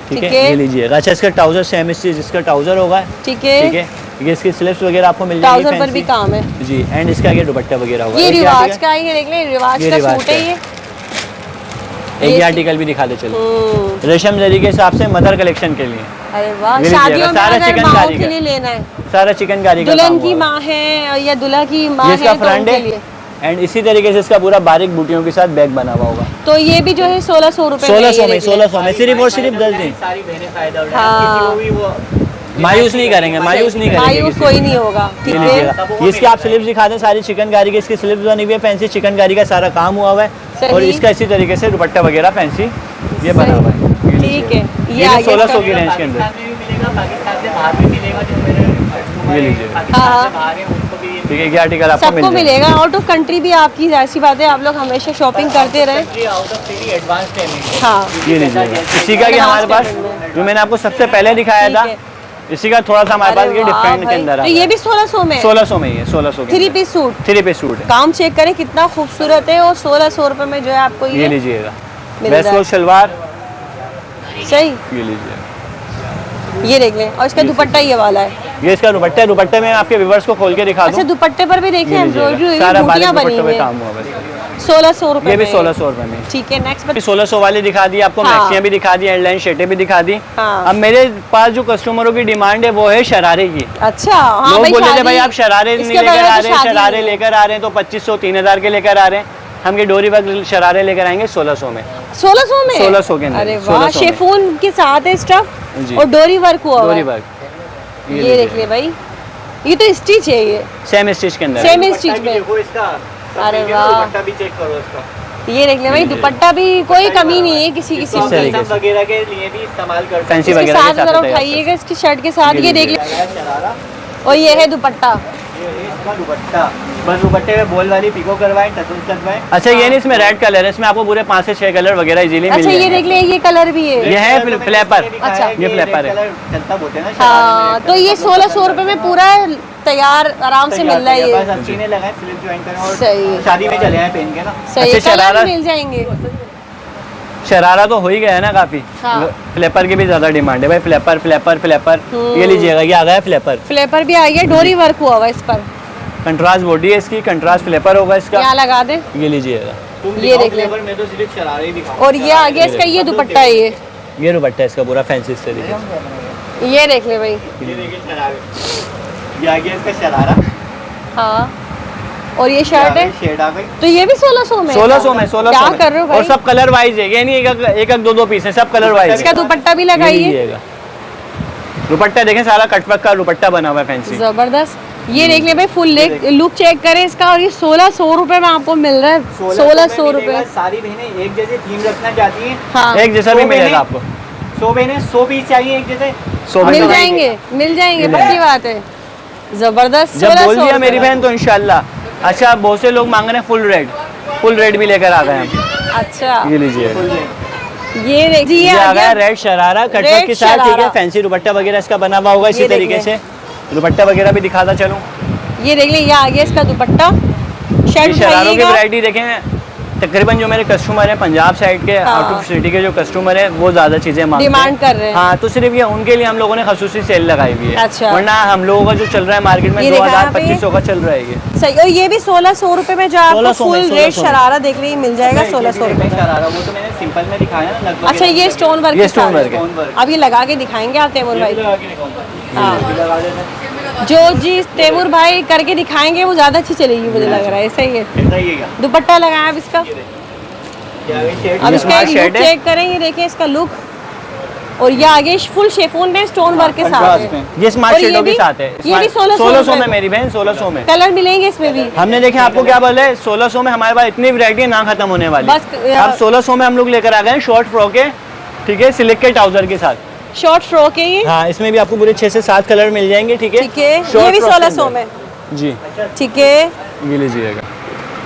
ठीक है, ये लीजिएगा। अच्छा, इसका ट्राउजर सेम स्टिच, इसका ट्राउजर होगा। ठीक है, ठीक है, ये इसकी स्लिप्स वगैरह आपको मिल जाएगी। ट्राउजर पर भी काम है जी, एंड इसका ये दुपट्टा वगैरह होगा। ये एक रिवाज आर्टिकल- का है, ये देख ले रिवाज ये का रिवाज सूट है का ये। एक ये ही आर्टिकल भी दिखा दे चलो। हम्म, रेशम जरी के हिसाब से मदर कलेक्शन के लिए अरे वाह, ये लीजिएगा, शादियों में सारा अगर चिकनकारी माओ का। के लिए लेना है, सारा चिकनकारी का दुल्हन काम की हुआ है। माँ है या दूल्हा की माँ ये है इसका तो फ्रंट उनके है लिए। एंड इसी तरीके से इसका पूरा बारीक बूटियों के साथ बैग बना हुआ होगा। तो ये भी जो है 1600 रुपए 1600 में, ये 1600 में सिर्फ और सिर्फ 10 दिन। सारी बहनें फायदा उठाएं, हाँ। किसी को भी वो मायूस नहीं करेंगे, मायूस नहीं करेंगे मायूस किसी कोई को। नहीं होगा। ठीक ये है, लीजिएगा, ये इसके आप स्लिप्स दिखा दें, सारी चिकनकारी की इसकी स्लिप्स बनी हुई है, फैंसी चिकनकारी का सारा काम हुआ हुआ है। सही। और इसका इसी तरीके से दुपट्टा वगैरह फैंसी ये बना हुआ है। ये ठीक है, लीजिएगा। ये ये आगे 1600 की इसका- रेंज के अंदर। पाकिस्तान में भी मिलेगा, पाकिस्तान से बाहर भी मिलेगा। जो मेरे कस्टमर ये हैं, लीजिए। पाकिस्तान हाँ। से बाहर हैं, उनको भी ठीक है, ये आर्टिकल आपको सबको मिल जाएगा। मिलेगा। आउट ऑफ कंट्री भी आपकी ऐसी बात है, आप लोग हमेशा शॉपिंग करते रहे। Out of city advance payment. हाँ, ये लीजिएगा, इसी का कि हमारे पास जो मैंने आपको सबसे पहले दिखाया ठीक था, है। इसी का थोड़ा सा हमारे पास अरे ये वाह डिफरेंट के भाई, अंदर तो आ ये भी 1600 में 1600 में ही है, 1600 के 3 पीस सूट। 3 पीस सूट है। काम चेक करें कितना खूबसूरत है, और 1600 रुपए में जो है आपको ये ये लीजिएगा, मिल वेस्ट रहा है। कोट शलवार, सही। ये लीजिएगा। ये देख लें, और इसका दुपट्टा ये वाला है। ये इसका दुपट्टा है, दुपट्टे में आपके व्यूअर्स को खोल के दिखा अच्छा, दूं। दुपट्टे पर भी देखिए ये लीजिएगा, एम्ब्रॉयडरी सारा हुई, बारीक बूटियां बनी दुपट्टों हुई में हैं। काम हुआ है। 1600 रुपए ये भी में। 1600 रुपए में। ठीक है, नेक्स्ट 1600 वाली दिखा दी आपको, हाँ। मैक्सियां भी दिखा दी, एयरलाइन शर्टें भी दिखा दी। हाँ। अब मेरे पास जो कस्टमरों की डिमांड है वो है शरारे की। अच्छा, हाँ लोग भाई, बोले थे शादी- भाई आप शरारे नहीं इसके लेकर बगैर आ तो रहे हैं, शादी शरारे नहीं है। लेकर आ रहे हैं तो 2500 3000 के लेकर आ रहे हैं। हम ये डोरी वर्क शरारे लेकर आएंगे 1600 में। 1600 में 1600 के अंदर, अरे 1600 वाह, में। शेफून के साथ है स्टफ जी। और डोरी वर्क हुआ हुआ डोरी है। वर्क ये देख ले भाई, ये तो स्टिच है, ये सेम स्टिच के अंदर है। सेम दुपट्टा स्टिच भी में। देखो इसका। सब अरे मिलके वाह। दुपट्टा भी चेक करो इसका। ये देख ले भाई, दुपट्टा भी कोई कमी नहीं है किसी इसको किसी आप में। तरीके कसम से। वगैरह के लिए भी इस्तेमाल कर सकते फैंसी हैं। इसके वगैरह के साथ साथ जरा तैयार उठाइएगा इसकी शर्ट के साथ, ये देख ले। लगा है शरारा, और ये है दुपट्टा। ये है इसका दुपट्टा। बस दुपट्टे में बॉल वाली पिको करवाएं, टसल्स लगवाएं। अच्छा, ये नहीं, इसमें रेड कलर है, इसमें आपको पूरे 5 से 6 कलर वगैरह इजीली मिल अच्छा, ये जाएंगे। देख ले, ये कलर भी है। ये है रेड कलर तो फ्लैपर। मैंने दिखाया अच्छा। कि ये फ्लैपर रेड है। कलर चलता बोलते हैं ना शरारे में, हाँ, रेड तो कलर ये सब लोग 1600 रुपए में पूरा तैयार आराम से मिल रहा है बस ये। अब सीने लगाएं, स्लिप ज्वाइन करें और सही। शादी में चले आए पहन के ना। सही, अच्छा, कलर शरारा- मिल जाएंगे। शरारा तो हो ही गया है ना काफी। हाँ। फ्लैपर की भी ज्यादा डिमांड है भाई, फ्लैपर फ्लैपर फ्लैपर। ये लीजिएगा, ये आ गया है फ्लैपर। फ्लेपर भी आ गया, डोरी वर्क हुआ हुआ है इस पर। कंट्रास्ट बॉडी है इसकी, कंट्रास्ट फ्लैपर होगा इसका। यहाँ लगा दे। ये लीजिएगा, तुम ये दिखाओ देख ले। फ्लेवर, मैं तो सिर्फ शरारे ही दिखाऊं। और ये आ गया इसका, ये दुपट्टा है ये। ये दुपट्टा है इसका पूरा फैंसी इस तरीके से। ये देख ले भाई। ये देखिए शरारे। ये आ गया इसका शरारा। हाँ, और ये शर्ट है, शेड आ गई। तो ये भी 1600 में। 1600 में, 1600 क्या में। कर रहे हो भाई? और सब कलर वाइज है, ये नहीं एक एक दो पीस है, सब कलर वाइज इसका है। दुपट्टा भी ये लगाइए, लीजिएगा, दुपट्टा देखें, सारा कटवर्क का दुपट्टा बना हुआ है फैंसी। जबरदस्त। ये देख ले भाई, फुल लुक चेक करें इसका, और ये 1600 रुपए में आपको मिल रहा है। 1600 रुपए। सारी बहनें एक जैसे थीम रखना चाहती हैं। हाँ, एक जैसा भी 100 मिलेगा बहनें- आपको। 100 बहनें 100 पीस चाहिए एक जैसे। 100 मिल बहनें। जाएंगे, मिल जाएंगे, मिल पक्की बात है। जबरदस्त। जब बोल 1600 दिया रुपए मेरी में। बहन तो इंशाल्लाह। अच्छा, बहुत से लोग मांग रहे हैं फुल रेड भी लेकर आ गए हैं। अच्छा, ये लीजिए, ये देख जी, ये आ गया रेड शरारा कटवर्क रेड के साथ। ठीक है, शरारा। फैंसी दुपट्टा वगैरह इसका बना हुआ होगा इसी ये देख तरीके ले। से। दुपट्टा वगैरह भी दिखाता चलूं। ये देख ले, ये आ गया इसका दुपट्टा। ये शर्ट शरारों की उठाइएगा। वैरायटी देखें, तकरीबन जो मेरे कस्टमर हैं पंजाब साइड के, हाँ। आउट ऑफ सिटी के जो कस्टमर हैं वो ज़्यादा चीज़ें मांगते हैं, डिमांड कर रहे हैं। हाँ, तो सिर्फ ये उनके लिए हम लोगों ने खसूसी सेल लगाई हुई है। अच्छा। वरना हम लोगों का जो चल रहा है मार्केट में ये देखा 2000 यहाँ पे? 2500 का चल रहा है ये। सही, और ये भी 1600 रुपए में जो आपको 1600 में, फुल रेड 1600 में। शरारा देख रही मिल जाएगा 1600 रुपए में। शरारा वो तो मैंने सिंपल में दिखाया ना लगभग। अच्छा, ये स्टोन वर्क ये के स्टोन साथ वर्क है। Stone work. अब ये लगा के दिखाएंगे आप तैमूर भाई। लगा के दिखाऊंगा। हाँ। ये लगा देते हैं। जो जी तैमूर भाई करके दिखाएंगे वो ज्यादा अच्छी चलेगी, मुझे लग रहा है। सही है। ऐसा ही है क्या? दुपट्टा लगाया अब इसका। ये आ गई शेड। अब ये इसका स्मार्ट एक लुक शेड है। चेक करें, ये देखिए इसका लुक। और ये आगे फुल शेफून में स्टोन वर्क के साथ कंट्रास्ट है। में। ये स्मार्ट और ये शेडों के भी- साथ है। ये भी 1600 1600 में रुपए। मेरी बहन, 1600 में। कलर मिलेंगे इसमें भी। हमने देखे आपको क्या बोले, 1600 में हमारे पास इतनी वैरायटी ना खत्म होने वाली। बस, अब 1600 में हम लोग लेकर आ गए शॉर्ट फ्रॉक है, ठीक है, सिल्क के ट्राउजर के साथ। शॉर्ट फ्रॉक है ये। हाँ, इसमें भी आपको पूरे 6 से 7 कलर मिल जाएंगे। ठीक है, ठीक है, Short ये भी frock के 1600 अंदर। में। जी, ठीक है, ये लीजिएगा।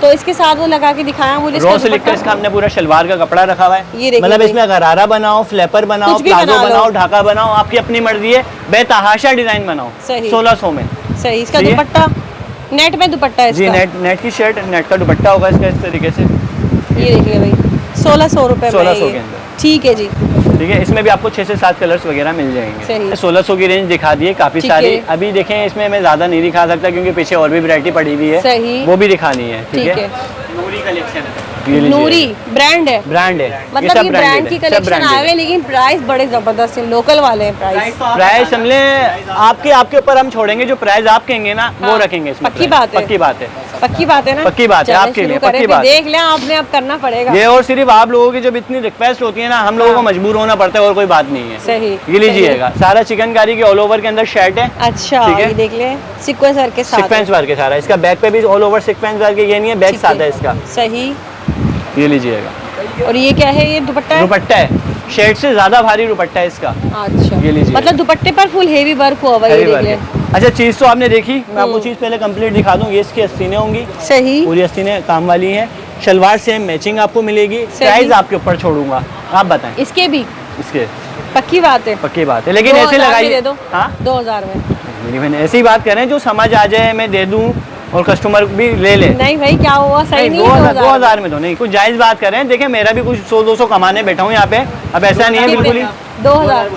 तो इसके साथ वो लगा के दिखाया मुझे। रॉ सिल्क का इसका हमने पूरा शलवार का कपड़ा रखा हुआ है। ये देखिए मतलब भाई। इसमें गरारा बनाओ, फ्लैपर बनाओ, कुछ भी प्लाजो बना लो। बनाओ, ढाका बनाओ, आपकी अपनी मर्जी है। बेतहाशा डिजाइन बनाओ। सही। 1600 में। सही। इसका सही है? दुपट्टा नेट में दुपट्टा है जी, इसका। नेट की शर्ट, नेट का दुपट्टा होगा इसका इस तरीके से। ये देखिए भाई 1600 रुपए में 1600 ये। के अंदर। ठीक है जी। ठीक है, इसमें भी आपको 6 से 7 कलर्स वगैरह मिल जाएंगे। सही। 1600 की रेंज दिखा दी है काफी ठीक सारी। है। अभी देखें इसमें मैं ज्यादा नहीं दिखा सकता क्योंकि पीछे और भी वैरायटी पड़ी हुई है। सही। वो भी दिखानी है। ठीक है। नूरी कलेक्शन है। ये लीजिए। नूरी ब्रांड है। ब्रांड है। मतलब सब ये ब्रांड की है, सब कलेक्शन branded आए है। हुए हैं, लेकिन प्राइस बड़े जबरदस्त है, लोकल वाले हैं प्राइस। प्राइस हमने आपके ऊपर हम छोड़ेंगे, जो प्राइस आप कहेंगे ना वो हाँ, रखेंगे इसमें। पक्की price। बात है। पक्की बात है। पक्की बात है ना। पक्की बात है, चलें, आपके शुरू लिए करें, पक्की फिर बात। देख लें, आपने अब करना पड़ेगा। ये और सिर्फ आप लोगों की जब इतनी रिक्वेस्ट होती है ना, हम लोगों को मजबूर होना पड़ता है और कोई बात नहीं है। सही। ये लीजिएगा, सारा चिकनकारी की ऑल ओवर के अंदर शर्ट है। अच्छा, ठीक है। ये देख लें सीक्वेंस वर्क के साथ है। सीक्वेंस वर्क है सारा। इसका बैक पे भी ऑल ओवर सीक्वेंस वर्क है, ये नहीं है बैक ठीक सादा है इसका। सही। ये लीजिएगा, और ये क्या है? ये दुपट्टा है? दुपट्टा है, शर्ट से ज्यादा भारी दुपट्टा है इसका। अच्छा, ये लीजिए। मतलब दुपट्टे पर फुल हेवी वर्क हुआ हुआ है, ये Heavy देख work लें। है। अच्छा, चीज तो आपने देखी, मैं आपको चीज पहले कंप्लीट दिखा दूं। ये इसकी आस्तीनें होंगी, सही। पूरी आस्तीनें काम वाली हैं। शलवार सेम मैचिंग आपको मिलेगी। प्राइस आपके ऊपर छोड़ूंगा, आप बताएं। इसके भी इसके पक्की बात है। पक्की बात है, लेकिन 2000 ऐसे में लगाइए। दे दो। हाँ, 2000 में। मेरी बहन ऐसी ही बात करें जो समझ आ जाए, मैं दे दूं और कस्टमर भी ले ले। नहीं भाई, क्या हुआ? सही नहीं है। 2000 में तो नहीं, कुछ जायज बात करें। देखिए मेरा भी कुछ 100-200 कमाने बैठा हूँ यहाँ पे। अब ऐसा नहीं है बिल्कुल ही। 2000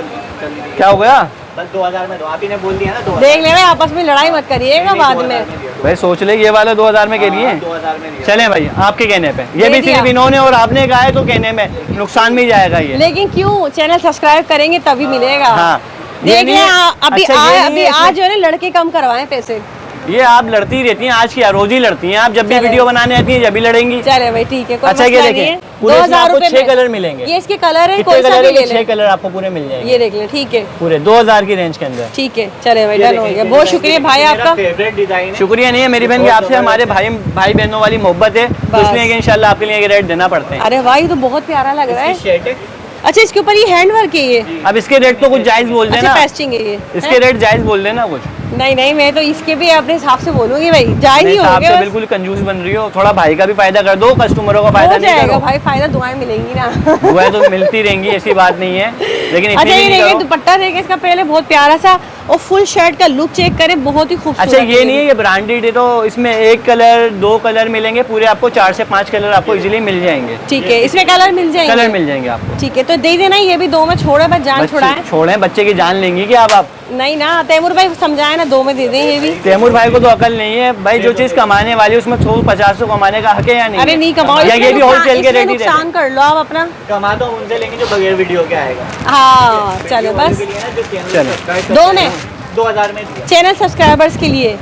क्या हो गया? बस 2000 में दो, आप ही ने बोल दिया ना 2000। देख लेना, आपस में लड़ाई मत करिएगा बाद में। भाई सोच ले, ये वाला 2000 में के लिए 2000 में दिया। चलें भाई, आपके कहने पे। ये दे भी दिया। सिर्फ इन्होंने और आपने कहा है तो कहने में नुकसान में ही जाएगा ये। लेकिन क्यों? चैनल सब्सक्राइब करेंगे तभी मिलेगा। हाँ, ये देख नहीं लें, है। अभी अच्छा, ये नहीं अभी है इसमें- आज जो है ना, लड़के कम करवाएं पैसे। ये आप लड़ती रहती हैं, आज की रोज ही लड़ती हैं। आप जब भी चले। वीडियो बनाने आती हैं जब भी लड़ेंगी। चले भाई, ठीक है, कोई अच्छा, ये मसला नहीं देखें, है। पूरे इसमें 2000 आपको रुपए 6 में। कलर मिलेंगे। ये इसके कलर है, कितने कोई सा कलर भी है? ले ये 6 लें। कलर आपको पूरे मिल जाएंगे ये देख लें, ठीक है। पूरे 2000 की रेंज के अंदर। ठीक है, चले भाई, ये डन हो देखें, गया। ये बहुत डिजाइन शुक्रिया देखिए, भाई मेरा आपका। फेवरेट डिजाइन है। शुक्रिया नहीं है मेरी बहन कि बहुत आपसे हमारे भाई बहनों वाली मोहब्बत है, तो बस। इसलिए कि इंशाल्लाह आपके लिए ये रेट देना पड़ते हैं। अरे वाह, ये तो बहुत प्यारा लग रहा है। इसकी शर्ट है। अच्छा, इसके ऊपर ये हैंड वर्क है ये? अब इसके रेट तो कुछ जायज बोल अच्छा, देना। पेस्टिंग है ये? इसके रेट जायज बोल देना कुछ। नहीं नहीं, मैं तो इसके भी अपने हिसाब से बोलूंगी भाई, जायज ही नहीं, आप होंगे तो बस। बिल्कुल कंजूस बन रही हो। थोड़ा भाई का भी फायदा कर दो, कस्टमरों का हो फायदा नहीं जाएगा करो। भाई, फायदा दुआएं मिलेंगी ना। दुआएं तो मिलती रहेंगी, ऐसी बात नहीं है, लेकिन इतनी अच्छा, भी ये नहीं देखिए करो। दुपट्टा देखिए इसका पहले, बहुत प्यारा सा, और फुल शर्ट का लुक चेक करें, बहुत ही खूबसूरत। अच्छा, ये नहीं है, ये ब्रांडेड है, तो इसमें 1 कलर 2 कलर मिलेंगे। पूरे आपको 4 से 5 कलर आपको इजीली मिल जाएंगे। ठीक है, इसमें कलर मिल जाएंगे। कलर मिल जाएंगे आपको। ठीक है, तो दे देना, ये भी 2 में छोड़े, बस जान छुड़ाएं। छोड़ें, बच्चे की जान लेंगी क्या अब आप? नहीं ना, तैमूर भाई समझाए ना, 2 में दे दें ये भी। तैमूर भाई को तो अकल नहीं है भाई, जो चीज कमाने वाली है उसमें 100-50 कमाने का हक है या नहीं? अरे नहीं कमाओ, या इसमें ये भी होलसेल के इसमें रेट ही दे नुकसान कर लो आप अपना। कमा तो उनसे लेंगे जो बगैर वीडियो के आएगा। हाँ, चलो वीडियो वाले बस के लिए ना, जो चैनल चलो। सब्सक्राइब करते 2 हैं में ना, 2000 में दिया। चैनल सब्सक्राइबर्स के लिए।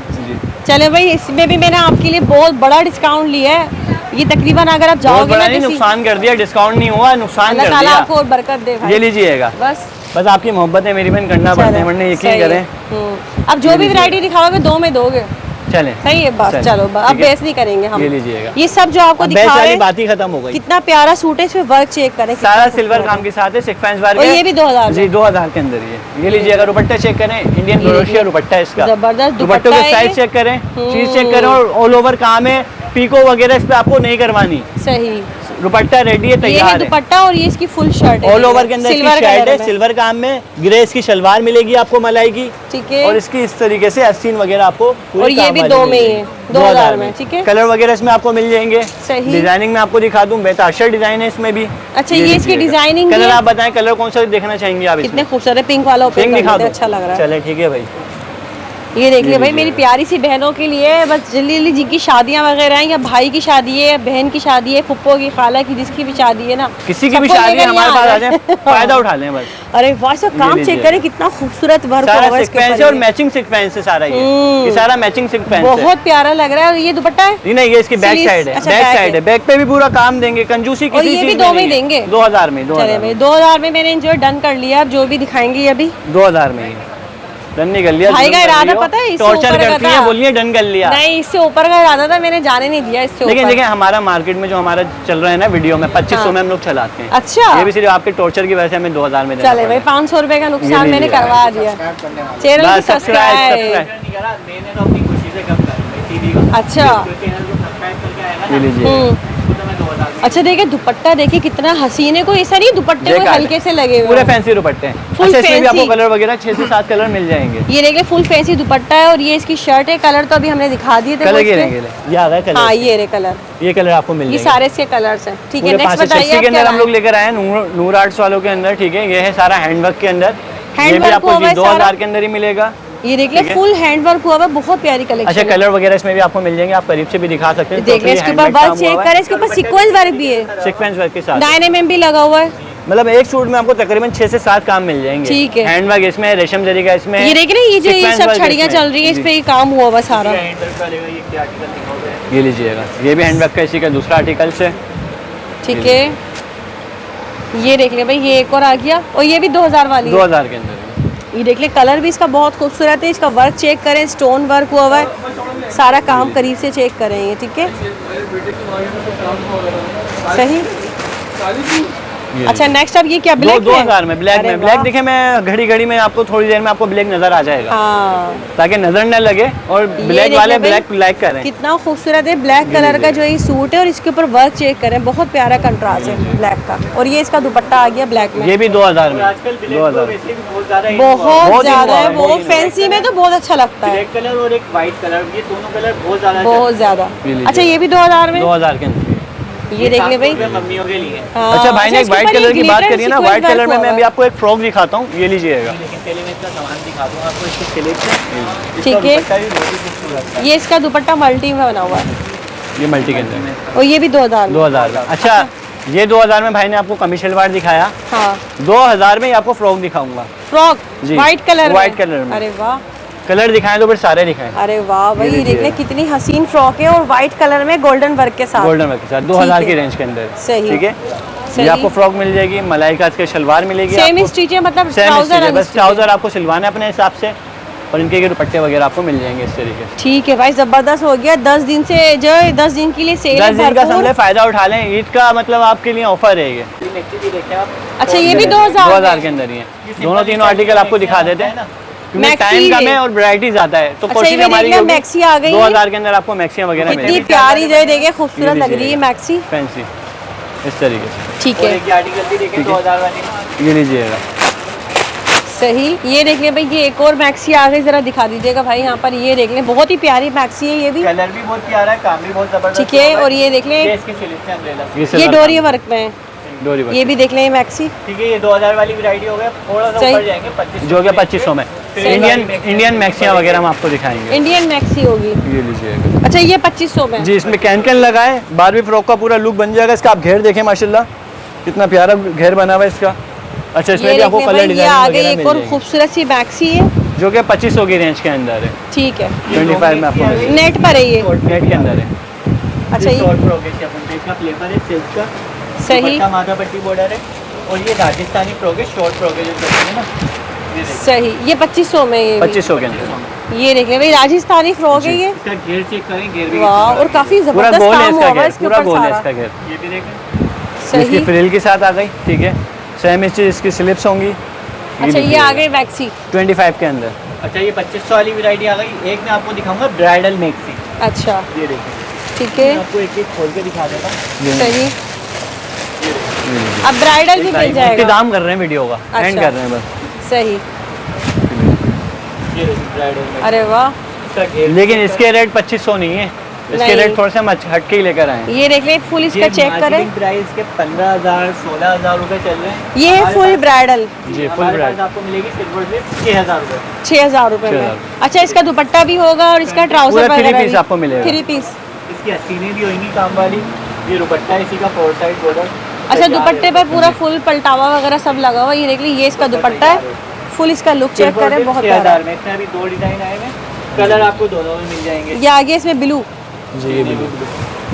चले भाई, इसमें भी मैंने आपके लिए बहुत बड़ा डिस्काउंट लिया है। ये तकरीबन अगर आप बहुत जाओगे बड़ा ना नहीं, किसी, नुकसान कर दिया, डिस्काउंट नहीं हुआ, नुकसान अल्लाह कर ताला दिया। आपको और बरकत दे भाई। ये लीजिएगा, बस बस आपकी मोहब्बत है मेरी बहन, करना पड़ता है, वरना यकीन करें। अब जो भी वैरायटी दिखाओगे 2 में दोगे। चलें, सही है, बस चलें, चलो, अब ठीक है। बेस नहीं करेंगे हम। ये लीजिएगा। ये सब जो आपको अब दिखा बेस रहे वाली हैं, बात ही खत्म हो गई। कितना प्यारा सूट है, इसमें वर्क चेक करें, कितना सारा खूबसूरत सिल्वर है। काम के साथ है, सिक्वेंस वर्क और है। ये भी 2000 जी, 2000 के अंदर ये लीजिएगा। दुपट्टा चेक करें, इंडियन ये क्रोशिया देखिए। दुपट्टा है इसका। जबरदस्त दुपट्टों दुपट्टा के है साइज ये। चेक करें, चीज चेक करें, और ऑल ओवर काम है। पीको वगैरह इस पे आपको नहीं करवानी। सही। दुपट्टा रेडी है, ये है तैयार है। दुपट्टा, और ये इसकी फुल शर्ट है। ऑल ओवर के अंदर इसकी सिल्वर शर्ट कलर है, में। सिल्वर काम में। ग्रे इसकी शलवार मिलेगी आपको मलाई की, ठीक है। और इसकी इस तरीके से आस्तीन वगैरह आपको पूरी और ये काम भी वाली 2 में मिल ही जाएगी। है, 2000 में, ठीक है। कलर वगैरह इसमें आपको मिल जाएंगे। सही। डिजाइनिंग में आपको दिखा दूं, बेताशा डिजाइन है इसमें भी। अच्छा, ये इसकी लीजिएगा। डिजाइनिंग कलर है। आप बताएं, कलर कौन सा देखना चाहेंगे आप? कितने इसमें खूबसूरत है, पिंक वाला ओपन पिंक कर दिखा लेते दो, हैं, अच्छा लग रहा है। चले ठीक है भाई। ये देख लिया भाई, लीजिएगा। मेरी प्यारी सी बहनों के लिए, बस जल्दी जल्दी जिनकी शादियां वगैरह हैं, या भाई की शादी है, बहन की शादी है, फुप्पो की, खाला की, जिसकी भी शादी है ना, किसी की भी सबको शादी लेकर हमारे यहाँ पास आ आ जाए, जाए। फायदा उठा लें बस। अरे वाह, इसका काम लीजिए। चेक करें, कितना खूबसूरत वर्क सारा होगा इसके सीक्वेंस ऊपर है और ये। मैचिंग सीक्वेंस है सारा ये सारा मैचिंग सीक्वेंस है। बहुत प्यारा लग रहा है। और ये दुपट्टा है? नहीं, ये इसकी बैक स्लीव्स, साइड है। अच्छा, बैक बैक साइड है। है, बैक पे भी पूरा काम देंगे, कंजूसी और किसी ये चीज भी में 2 में नहीं है। देंगे? 2000 में, चले 2000 भाई, में, 2000 में मैंने जो डन कर लिया। अब जो भी दिखाएंगी अभी, 2000 में ही डन नहीं कर लिया। भाई जुल्म का कर इरादा रही हो, पता है, इससे टॉर्चर ऊपर का करती था। है, बोलिए डन कर लिया। नहीं, इससे ऊपर का इरादा था, मैंने जाने नहीं दिया इससे लेकिन ऊपर। देखिए हमारा मार्केट में जो हमारा चल रहा है ना वीडियो में 2500 हाँ। में हम लोग चलाते हैं। अच्छा। ये भी सिर्फ आपके टॉर्चर की वजह से हमें 2000 में देना चले भाई, पड़ा। 500 रुपए का नुकसान ये मैंने लीजिए। करवा दिया। चैनल बस की सब्सक्राइब। नहीं करा, मैंने तो अपनी खुशी से कम करा भाई, सीधी बात। अच्छा। जो चैनल को सब्सक्राइब करके आएगा ना, ना, ये लीजिए। इसको तो मैं 2000 में। अच्छा देखिए दुपट्टा देखिए कितना हसीन है, कोई ऐसा नहीं दुपट्टे ये कोई कार्ड हल्के से लगे हुए पूरे हों। फैंसी दुपट्टे हैं। Full अच्छा इसमें भी आपको fancy। कलर वगैरह 6 से 7 कलर मिल जाएंगे। ये देखिए फुल फैंसी दुपट्टा है और ये इसकी शर्ट है। कलर तो अभी हमने दिखा दिए थे कलर वो ये इसके। रहेंगे, ये आ रहा है कलर। हाँ ये रे कलर, ये कलर आपको मिल ये जाएंगे। सारे इसके कलर्स हैं। ठीक है पूरे नेक्स्ट 5 बताइए के आप अंदर क्या हम लोग लाए? लेकर आए हैं नूर आर्ट्स वालों के अंदर। ठीक है, ये है सारा हैंडवर्क के अंदर। ये भी हैंडवर्क आपको हुआ हुआ है 2000 सारा। के अंदर ही मिलेगा। ये देख ले ठीक है। फुल हैंडवर्क हुआ हुआ है, बहुत प्यारी कलेक्शन। अच्छा कलर वगैरह इसमें भी आपको मिल जाएंगे, आप करीब से भी दिखा सकते हैं। देख ले इसके ऊपर वर्क चेक करें, इसके ऊपर सीक्वेंस वर्क भी है, सीक्वेंस वर्क के साथ। 9mm भी लगा हुआ है। मतलब एक सूट में आपको तकरीबन 6 से 7 काम मिल जाएंगे। ठीक है। हैंडवर्क इसमें है, रेशम जरी का इसमें है। ये देख रहे हैं, ये जो ये Sequence सब work छड़ियाँ इसमें चल रही है इस जी। पे ये काम हुआ हुआ सारा। हैंडवर्क का लेगा, ये क्या आर्टिकल लिखा हुआ है? ये लीजिएगा, ये भी हैंडवर्क का इसी का दूसरा आर्टिकल है। ठीक है ये देख ले भाई, ये एक और आ गया और ये भी 2000 वाली है। 2000 के अंदर। ये देख ले कलर भी इसका बहुत खूबसूरत है। इसका वर्क चेक करें, स्टोन वर्क हुआ हुआ है, सारा काम करीब से चेक करें ये। ठीक है सही। ये अच्छा नेक्स्ट अब ये क्या ब्लैक 2000 में ब्लैक अरे में। ब्लैक वाह। देखे मैं घड़ी घड़ी में आपको थोड़ी देर में आपको ब्लैक नजर आ जाएगा, हाँ ताकि नजर न लगे और ये ब्लैक देखिए वाले भाई, ब्लैक लाइक करें। कितना खूबसूरत है ब्लैक कलर का जो ये सूट है और इसके ऊपर वर्क चेक करें, बहुत प्यारा कंट्रास्ट है ब्लैक का। और ये इसका दुपट्टा आ गया ब्लैक में, ये भी 2000 में। आजकल ब्लैक तो 2000 वैसे भी बहुत ज़्यादा in हुआ है। बहुत बहुत ज्यादा है। ही वो बहुत ही फैंसी में तो बहुत अच्छा लगता है, ब्लैक कलर और एक वाइट कलर, ये दोनों कलर बहुत ज़्यादा बहुत ज्यादा। ये लीजिए। अच्छा ये भी 2000 में, 2000 के अंदर। ये देख ले भाई। मम्मियों के लिए। हाँ, अच्छा भाई ने एक इसके व्हाइट ऊपर ये कलर की बात glitter करी है ना, sequence व्हाइट work कलर में हुआ मैं हुआ भी है। आपको एक फ्रॉक दिखाता हूँ, ये लीजिएगा। लेकिन पहले मैं इसका सामान दिखा दूँ आपको, इसकी सिलेक्शन। ठीक है। इसका दुपट्टा भी बहुत ही खूबसूरत है। ये इसका दुपट्टा मल्टी में बना हुआ है ये मल्टी के अंदर और ये भी 2000 में। 2000 में। अच्छा ये 2000 में भाई ने आपको कमी शलवार दिखाया, हाँ 2000 में ही आपको फ्रॉक दिखाऊंगा। फ्रॉक जी, व्हाइट कलर white color में। अरे वाह, कलर दिखाएं तो फिर सारे दिखाएं। अरे वाह भाई, लीजिए। देख ले कितनी हसीन फ्रॉक है और व्हाइट कलर में गोल्डन वर्क के साथ। गोल्डन वर्क के साथ 2000 ठीक की है। रेंज के अंदर। सही। ठीक है, सही। ये आपको फ्रॉक मिल जाएगी, मलाई का इसके शलवार मिलेगी। सेम आपको स्टिच है, मतलब सेम ट्राउजर बस ट्राउजर आपको सिलवाना है अपने हिसाब से, और इनके ये दुपट्टे वगैरह आपको मिल जाएंगे इस तरीके से। ठीक है भाई, जबरदस्त हो गया। 10 दिन से जो 10 दिन के लिए सेल 10 है दिन का भरपूर। समझे फायदा उठा लें, ईद का मतलब आपके लिए ऑफर है ये। मैक्सी भी देखें आप। अच्छा ये भी 2000 2000 के अंदर ही है। दोनों तीनों आर्टिकल आपको दिखा देते हैं, क्योंकि मैक्सी टाइम कम है। है और वैरायटी ज्यादा है, तो अच्छा, कोशिश ये भी हमारी देख लिया, होगी मैक्सी आ गई है। 2000 के अंदर आपको मैक्सियां वगैरह कितनी मिलेगी। प्यारी जो है, देखिए खूबसूरत ये लग रही है लीजिएगा। मैक्सी। फैंसी इस तरीके से। ठीक और है एक आर्टिकल भी देखें 2000 वाली। ये लीजिएगा। सही। ये देख ले भाई, ये एक और मैक्सी आ गई, जरा दिखा दीजिएगा भाई यहाँ पर। ये देख ले बहुत ही प्यारी मैक्सी है ये भी। कलर भी बहुत प्यारा है, काम भी बहुत जबरदस्त। ठीक है, और ये देख ले, ये इसकी सिलेक्शन अम्ब्रेला। ये सलवार डोरी वर्क में है। डोरी वर्क। ये भी देख ले मैक्सी। ठीक है, ये 2000 वाली वैरायटी हो गया, थोड़ा सा सही। ऊपर जाएंगे 2500 जो कि 2500 में इंडियन मैक्सियां वगैरह हम आपको दिखाएंगे। इंडियन मैक्सी होगी। ये लीजिएगा अच्छा ये 2500 में। जी, इसमें कैन लगाए, बारहवीं फ्रॉक का पूरा लुक बन जाएगा इसका। आप घेर देखें माशाल्लाह कितना प्यारा घेर बना हुआ है इसका। अच्छा इसमें ये भी आपको देखिए कलर भाई, ये डिजाइन आ वगैरह गई एक मिल और जाएगी, खूबसूरत सी मैक्सी है, जो कि 2500 की रेंज के अंदर है। ठीक है। 25 में आपको मिलेगी। नेट पर है ये। नेट के अंदर है। अच्छा ये शॉर्ट फ्रॉक है, अपन पे इसका फ्लेवर है सिल्क का, सही। दुपट्टा माथा पट्टी बॉर्डर है, और ये राजस्थानी फ्रॉक है, शॉर्ट फ्रॉक है जो कहते हैं ना, ये देखिए। सही। ये 2500 में ये भी। 2500 के अंदर। ये देखिए भाई, राजस्थानी फ्रॉक है ये। इसका घेर चेक करें, घेर भी वाह, और काफी पूरा जबरदस्त गोल है काम हुआ इसका हुआ है घेर, इसके पूरा ऊपर गोल है सारा। इसका घेर। ये भी देखें। इसकी सही। फ्रिल के साथ आ गई। ठीक है, सेम इस चीज इसकी स्लिप्स होंगी। अच्छा ये आ गई मैक्सी। 25 के अंदर। अच्छा ये 2500 वाली वैरायटी आ गई। एक मैं आपको दिखाऊंगा ब्राइडल मैक्सी, अच्छा ये देखिए। ठीक मैं है, आपको एक एक खोल के दिखा देता हूँ। सही। अब ब्राइडल भी मिल जाएगा। इख्तिताम कर रहे हैं वीडियो का, एंड अच्छा। कर रहे हैं बस। सही। ये देखिए ब्राइडल मैक्सी, अरे वाह, इसका घेर। लेकिन इसके रेट 2500 नहीं है, इसके नहीं। रेट थोड़े से हम हट के ही लेकर आए हैं। ये देख ले फुल इसका चेक करें। प्राइस के 15,000 16,000 रुपए चल रहे हैं। ये है हमारे फुल पास- ब्राइडल, जी, फुल हमारे ब्राइड। पास आपको मिलेगी सिल्वर स्लिप 6,000 रुपए। 6000 रुपए में। 6000। अच्छा इसका दुपट्टा भी होगा और इसका ट्राउजर पूरा थ्री वगैरह पीस भी। आपको मिलेगा। 3 पीस। इसकी हसीनें भी होंगी काम वाली। ये दुपट्टा इसी का 4 साइड बॉर्डर। अच्छा दुपट्टे पे पूरा फुल पलटावा वगैरह सब लगा हुआ। ये देख ली, ये इसका दुपट्टा है। फुल इसका लुक चेक करें, बहुत प्यारा। 6,000 में। इसमें अभी 2 डिजाइन आए हैं, कलर आपको दोनों में मिल जाएंगे। ये आगे इसमें ब्लू। जी ये भी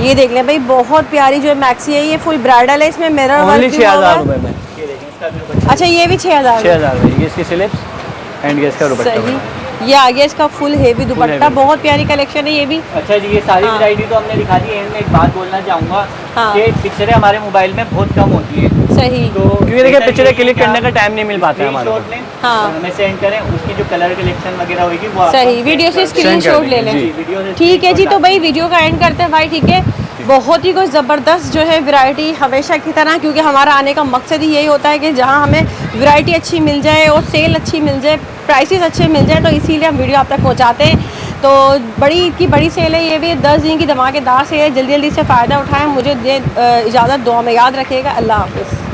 ये देख लें भाई, बहुत प्यारी जो है मैक्सी है। ये फुल ब्राइडल है, इसमें मिरर वर्क ओनली भी हुआ हुआ 6000 है। रुपए में। ये देखिए इसका भी दुपट्टा। अच्छा ये भी 6000 6000 में ये इसकी स्लिप्स एंड ये इसका दुपट्टा बना है। सही। ये आ गया इसका फुल हेवी दुपट्टा, heavy। बहुत प्यारी कलेक्शन है ये भी। अच्छा जी, ये सारी हाँ। वैरायटी तो हमने दिखा दी है। मैं एक बात बोलना चाहूँगा हाँ। कि पिक्चरें हमारे मोबाइल में बहुत कम होती है, सही। तो क्योंकि देखिए पिक्चरें क्लिक करने का टाइम नहीं मिल पाता है हमारे स्क्रीनशॉट को। लें हाँ। और हमें सेंड करें, उसकी जो कलर कलेक्शन वगैरह होगी वो आपको सही, send वीडियो से कर दें। स्क्रीनशॉट ले देंगे, लें। जी। वीडियो से ठीक है जी, screenshot तो भाई वीडियो का एंड करते हैं भाई। ठीक है, बहुत ही कोई ज़बरदस्त जो है वैरायटी हमेशा की तरह, क्योंकि हमारा आने का मकसद ही यही होता है कि जहां हमें वैरायटी अच्छी मिल जाए और सेल अच्छी मिल जाए, प्राइसेस अच्छे मिल जाए, तो इसीलिए हम वीडियो आप तक पहुंचाते हैं। तो बड़ी सेल है ये भी, 10 दिन की धमाकेदार सेल है। जल्दी जल्दी से फ़ायदा उठाएं। मुझे इजाज़त, दुआ में याद रखिएगा। अल्लाह हाफ़िज़।